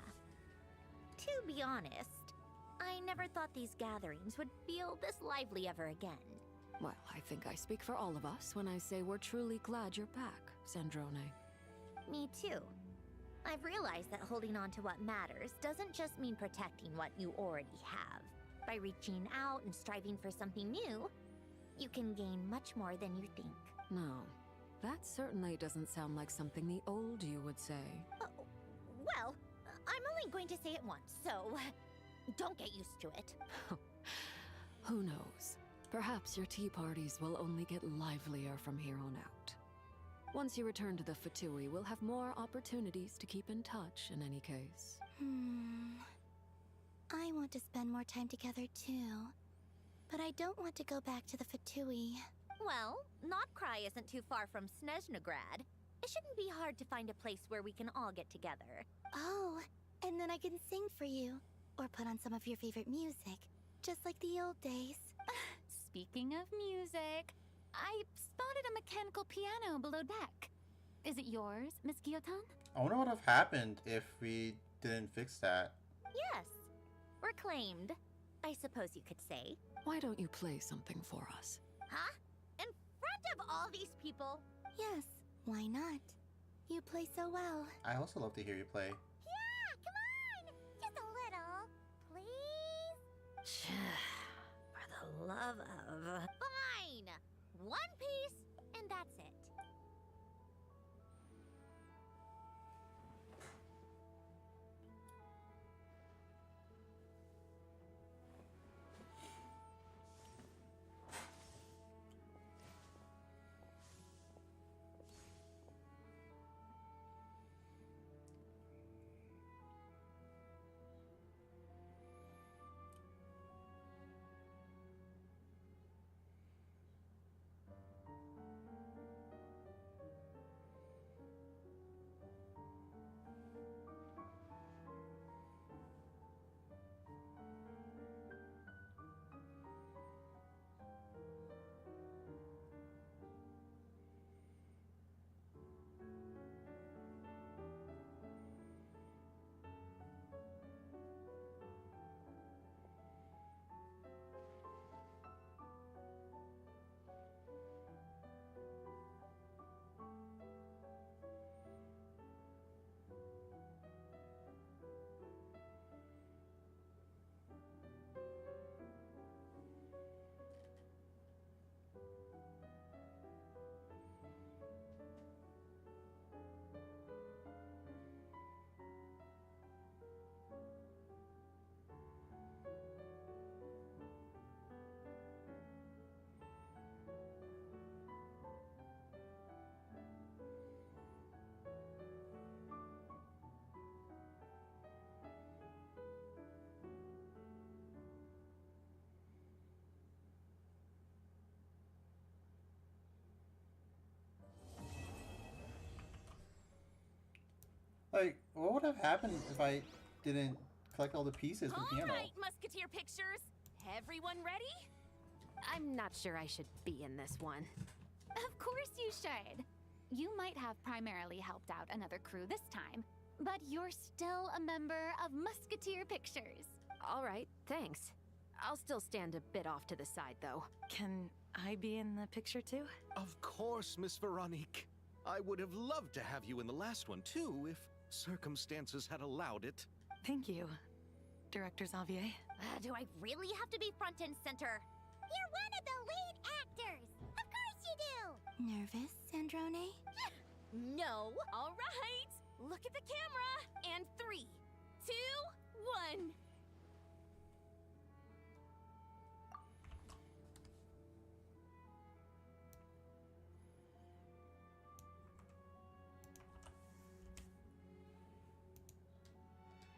To be honest, I never thought these gatherings would feel this lively ever again. Well, I think I speak for all of us when I say we're truly glad you're back, Sandrone. Me too. I've realized that holding on to what matters doesn't just mean protecting what you already have. By reaching out and striving for something new, you can gain much more than you think. No, that certainly doesn't sound like something the old you would say. Well, I'm only going to say it once, so don't get used to it. Who knows? Perhaps your tea parties will only get livelier from here on out. Once you return to the Fatui, we'll have more opportunities to keep in touch in any case. I want to spend more time together too. But I don't want to go back to the Fatui. Well, Notcry isn't too far from Snezhnograd. It shouldn't be hard to find a place where we can all get together. Oh, and then I can sing for you. Or put on some of your favorite music. Just like the old days. Speaking of music, I spotted a mechanical piano below deck. Is it yours, Miss Guillotin? I wonder what would have happened if we didn't fix that. Yes, reclaimed, I suppose you could say. Why don't you play something for us? Huh? In front of all these people? Yes, why not? You play so well. I also love to hear you play. Yeah, come on! Just a little, please? For the love of... Fine! One piece, and that's it. Like, what would have happened if I didn't collect all the pieces from the piano? All right, Musketeer Pictures. Everyone ready? I'm not sure I should be in this one. Of course you should. You might have primarily helped out another crew this time, but you're still a member of Musketeer Pictures. All right, thanks. I'll still stand a bit off to the side, though. Can I be in the picture too? Of course, Miss Veronique. I would have loved to have you in the last one, too, if circumstances had allowed it. Thank you, Director Xavier. Do I really have to be front and center? You're one of the lead actors! Of course you do! Nervous, Sandrone? No. All right. Look at the camera. And 3, 2, 1.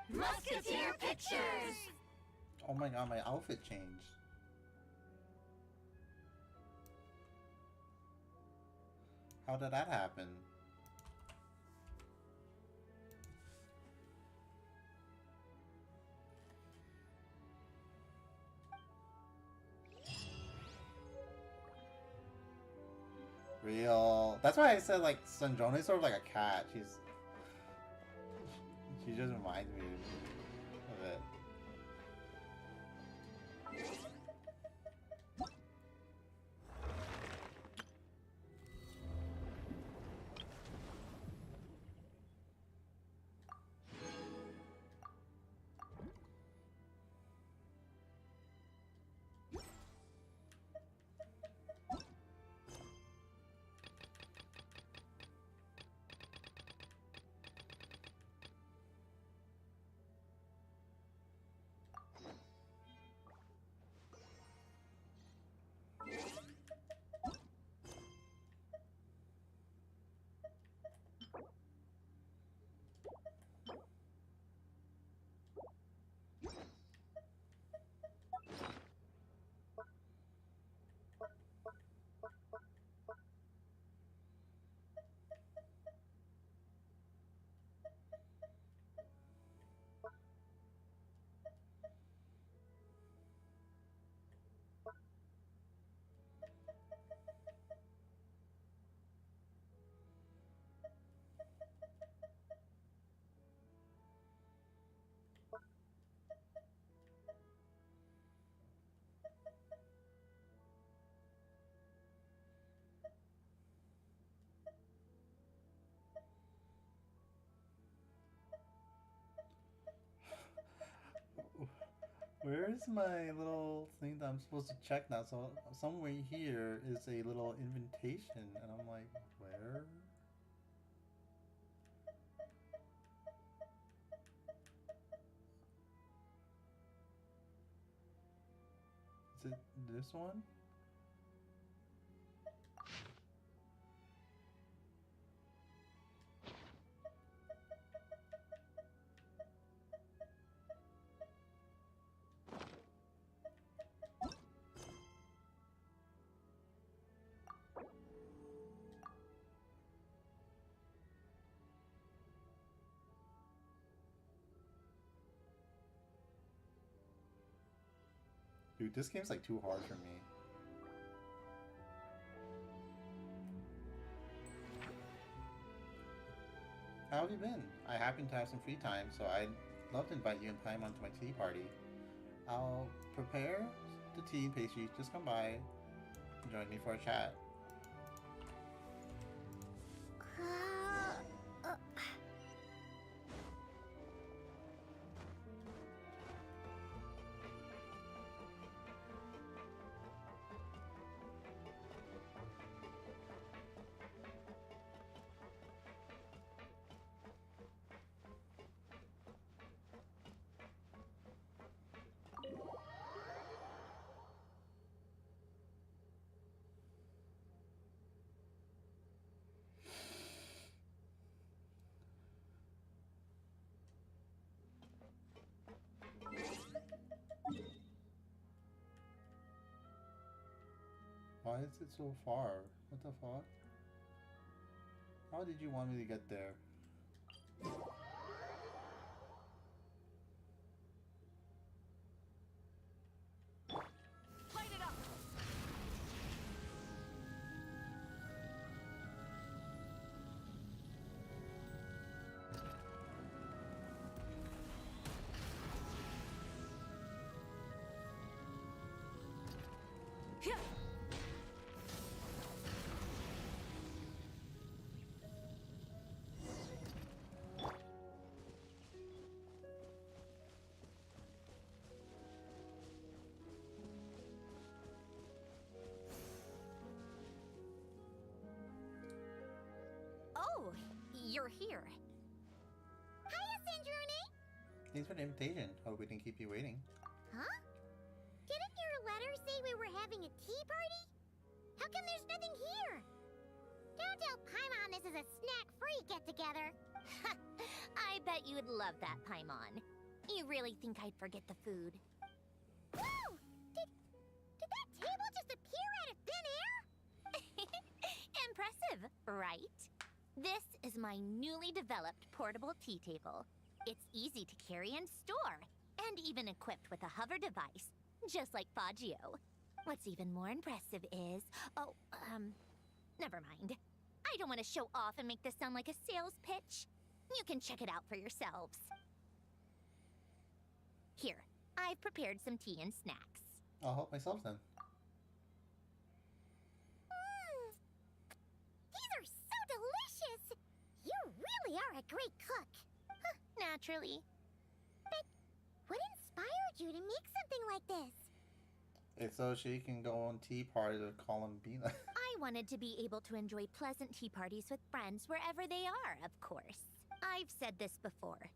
Musketeer Pictures! Oh my god, my outfit changed. How did that happen? Real. That's why I said like Sandrone is sort of like a cat. She just reminds me of it. Where's my little thing that I'm supposed to check now? So somewhere here is a little invitation, and I'm like, where? Is it this one? Dude, this game's like too hard for me. How have you been? I happen to have some free time, so I'd love to invite you and Paimon to my tea party. I'll prepare the tea and pastries. Just come by and join me for a chat. Why is it so far? What the fuck? How did you want me to get there? Light it up! Here! Oh, you're here. Hiya, Sandrone! Thanks for the invitation. Hope we didn't keep you waiting. Huh? Didn't your letter say we were having a tea party? How come there's nothing here? Don't tell Paimon this is a snack-free get-together. I bet you'd love that, Paimon. You really think I'd forget the food? Whoa! Did that table just appear out of thin air? Impressive, right? This is my newly developed portable tea table. It's easy to carry and store, and even equipped with a hover device, just like Faggio. What's even more impressive is... never mind. I don't want to show off and make this sound like a sales pitch. You can check it out for yourselves. Here, I've prepared some tea and snacks. I'll help myself then. These are so delicious! You really are a great cook. Naturally. But what inspired you to make something like this? It's so she can go on tea parties with Columbina. I wanted to be able to enjoy pleasant tea parties with friends wherever they are, of course. I've said this before.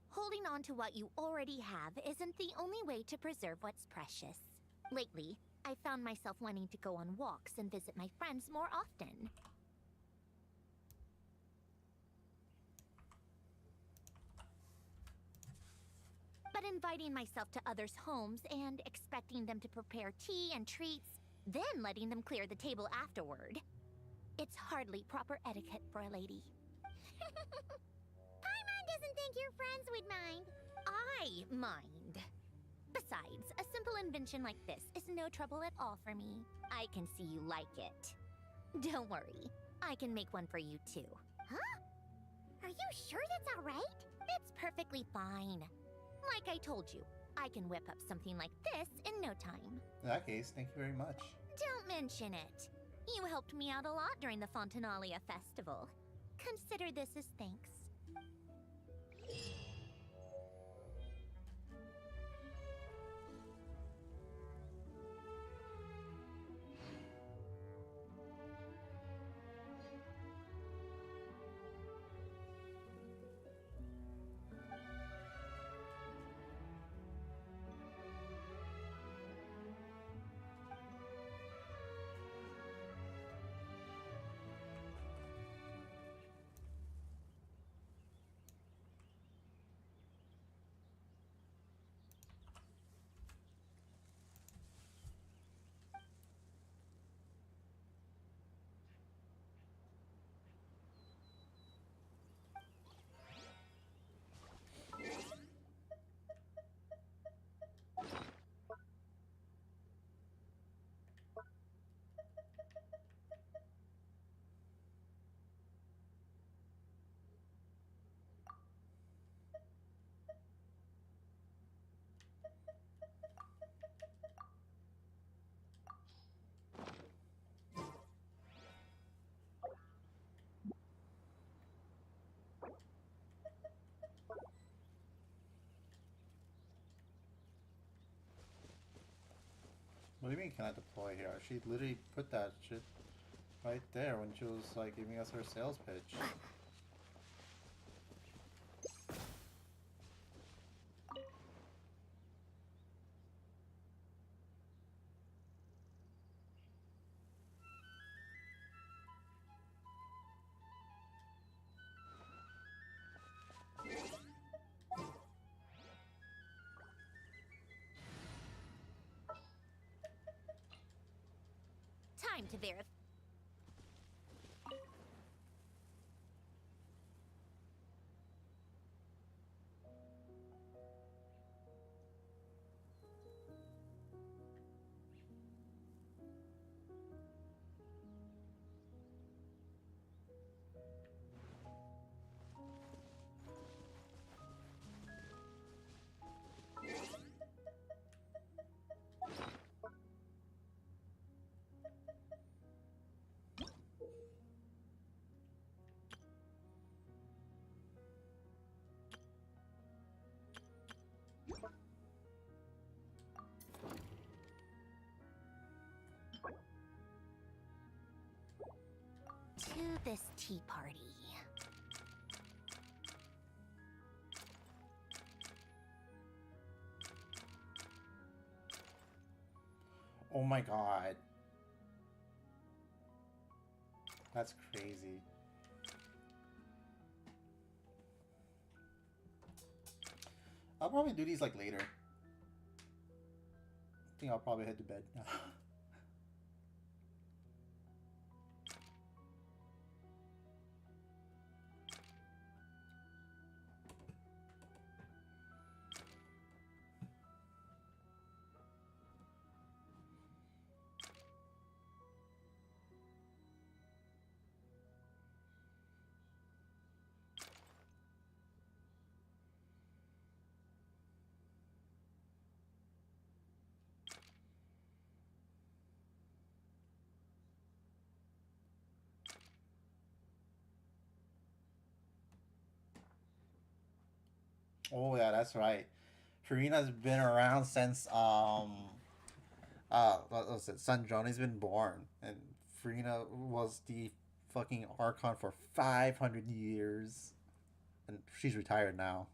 Holding on to what you already have isn't the only way to preserve what's precious. Lately, I found myself wanting to go on walks and visit my friends more often. But inviting myself to others' homes and expecting them to prepare tea and treats, then letting them clear the table afterward. It's hardly proper etiquette for a lady. Paimon doesn't think your friends would mind. I mind. Besides, a simple invention like this is no trouble at all for me. I can see you like it. Don't worry, I can make one for you too. Huh? Are you sure that's all right? It's perfectly fine. Like I told you, I can whip up something like this in no time. In that case, thank you very much. Don't mention it. You helped me out a lot during the Fontanalia festival. Consider this as thanks. What do you mean can I deploy here? She literally put that shit right there when she was like giving us her sales pitch. Time to verify. To this tea party. Oh my god. That's crazy. I'll probably do these like later. I think I'll probably head to bed now. Oh yeah, that's right. Farina's been around since what was it? Sandroni's been born, and Farina was the fucking Archon for 500 years, and she's retired now.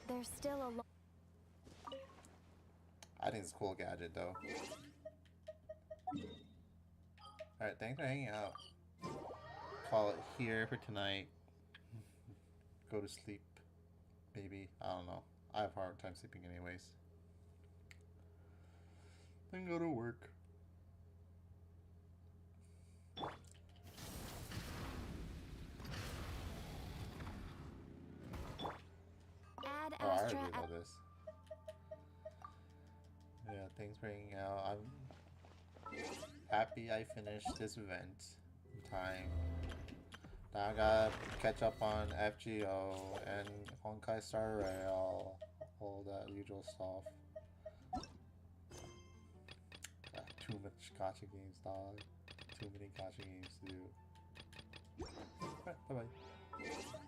There's still a lot. I think it's a cool gadget though. Alright, thanks for hanging out. Call it here for tonight. Go to sleep. Maybe. I don't know. I have a hard time sleeping anyways. Then go to work. Ad Oh, I Astra. already know this. Yeah, thanks for hanging out. I'm happy I finished this event in time. Now I gotta catch up on FGO and Honkai Star Rail, all that usual stuff. Got too much gacha games, dog. Too many gacha games to do. Alright, bye bye.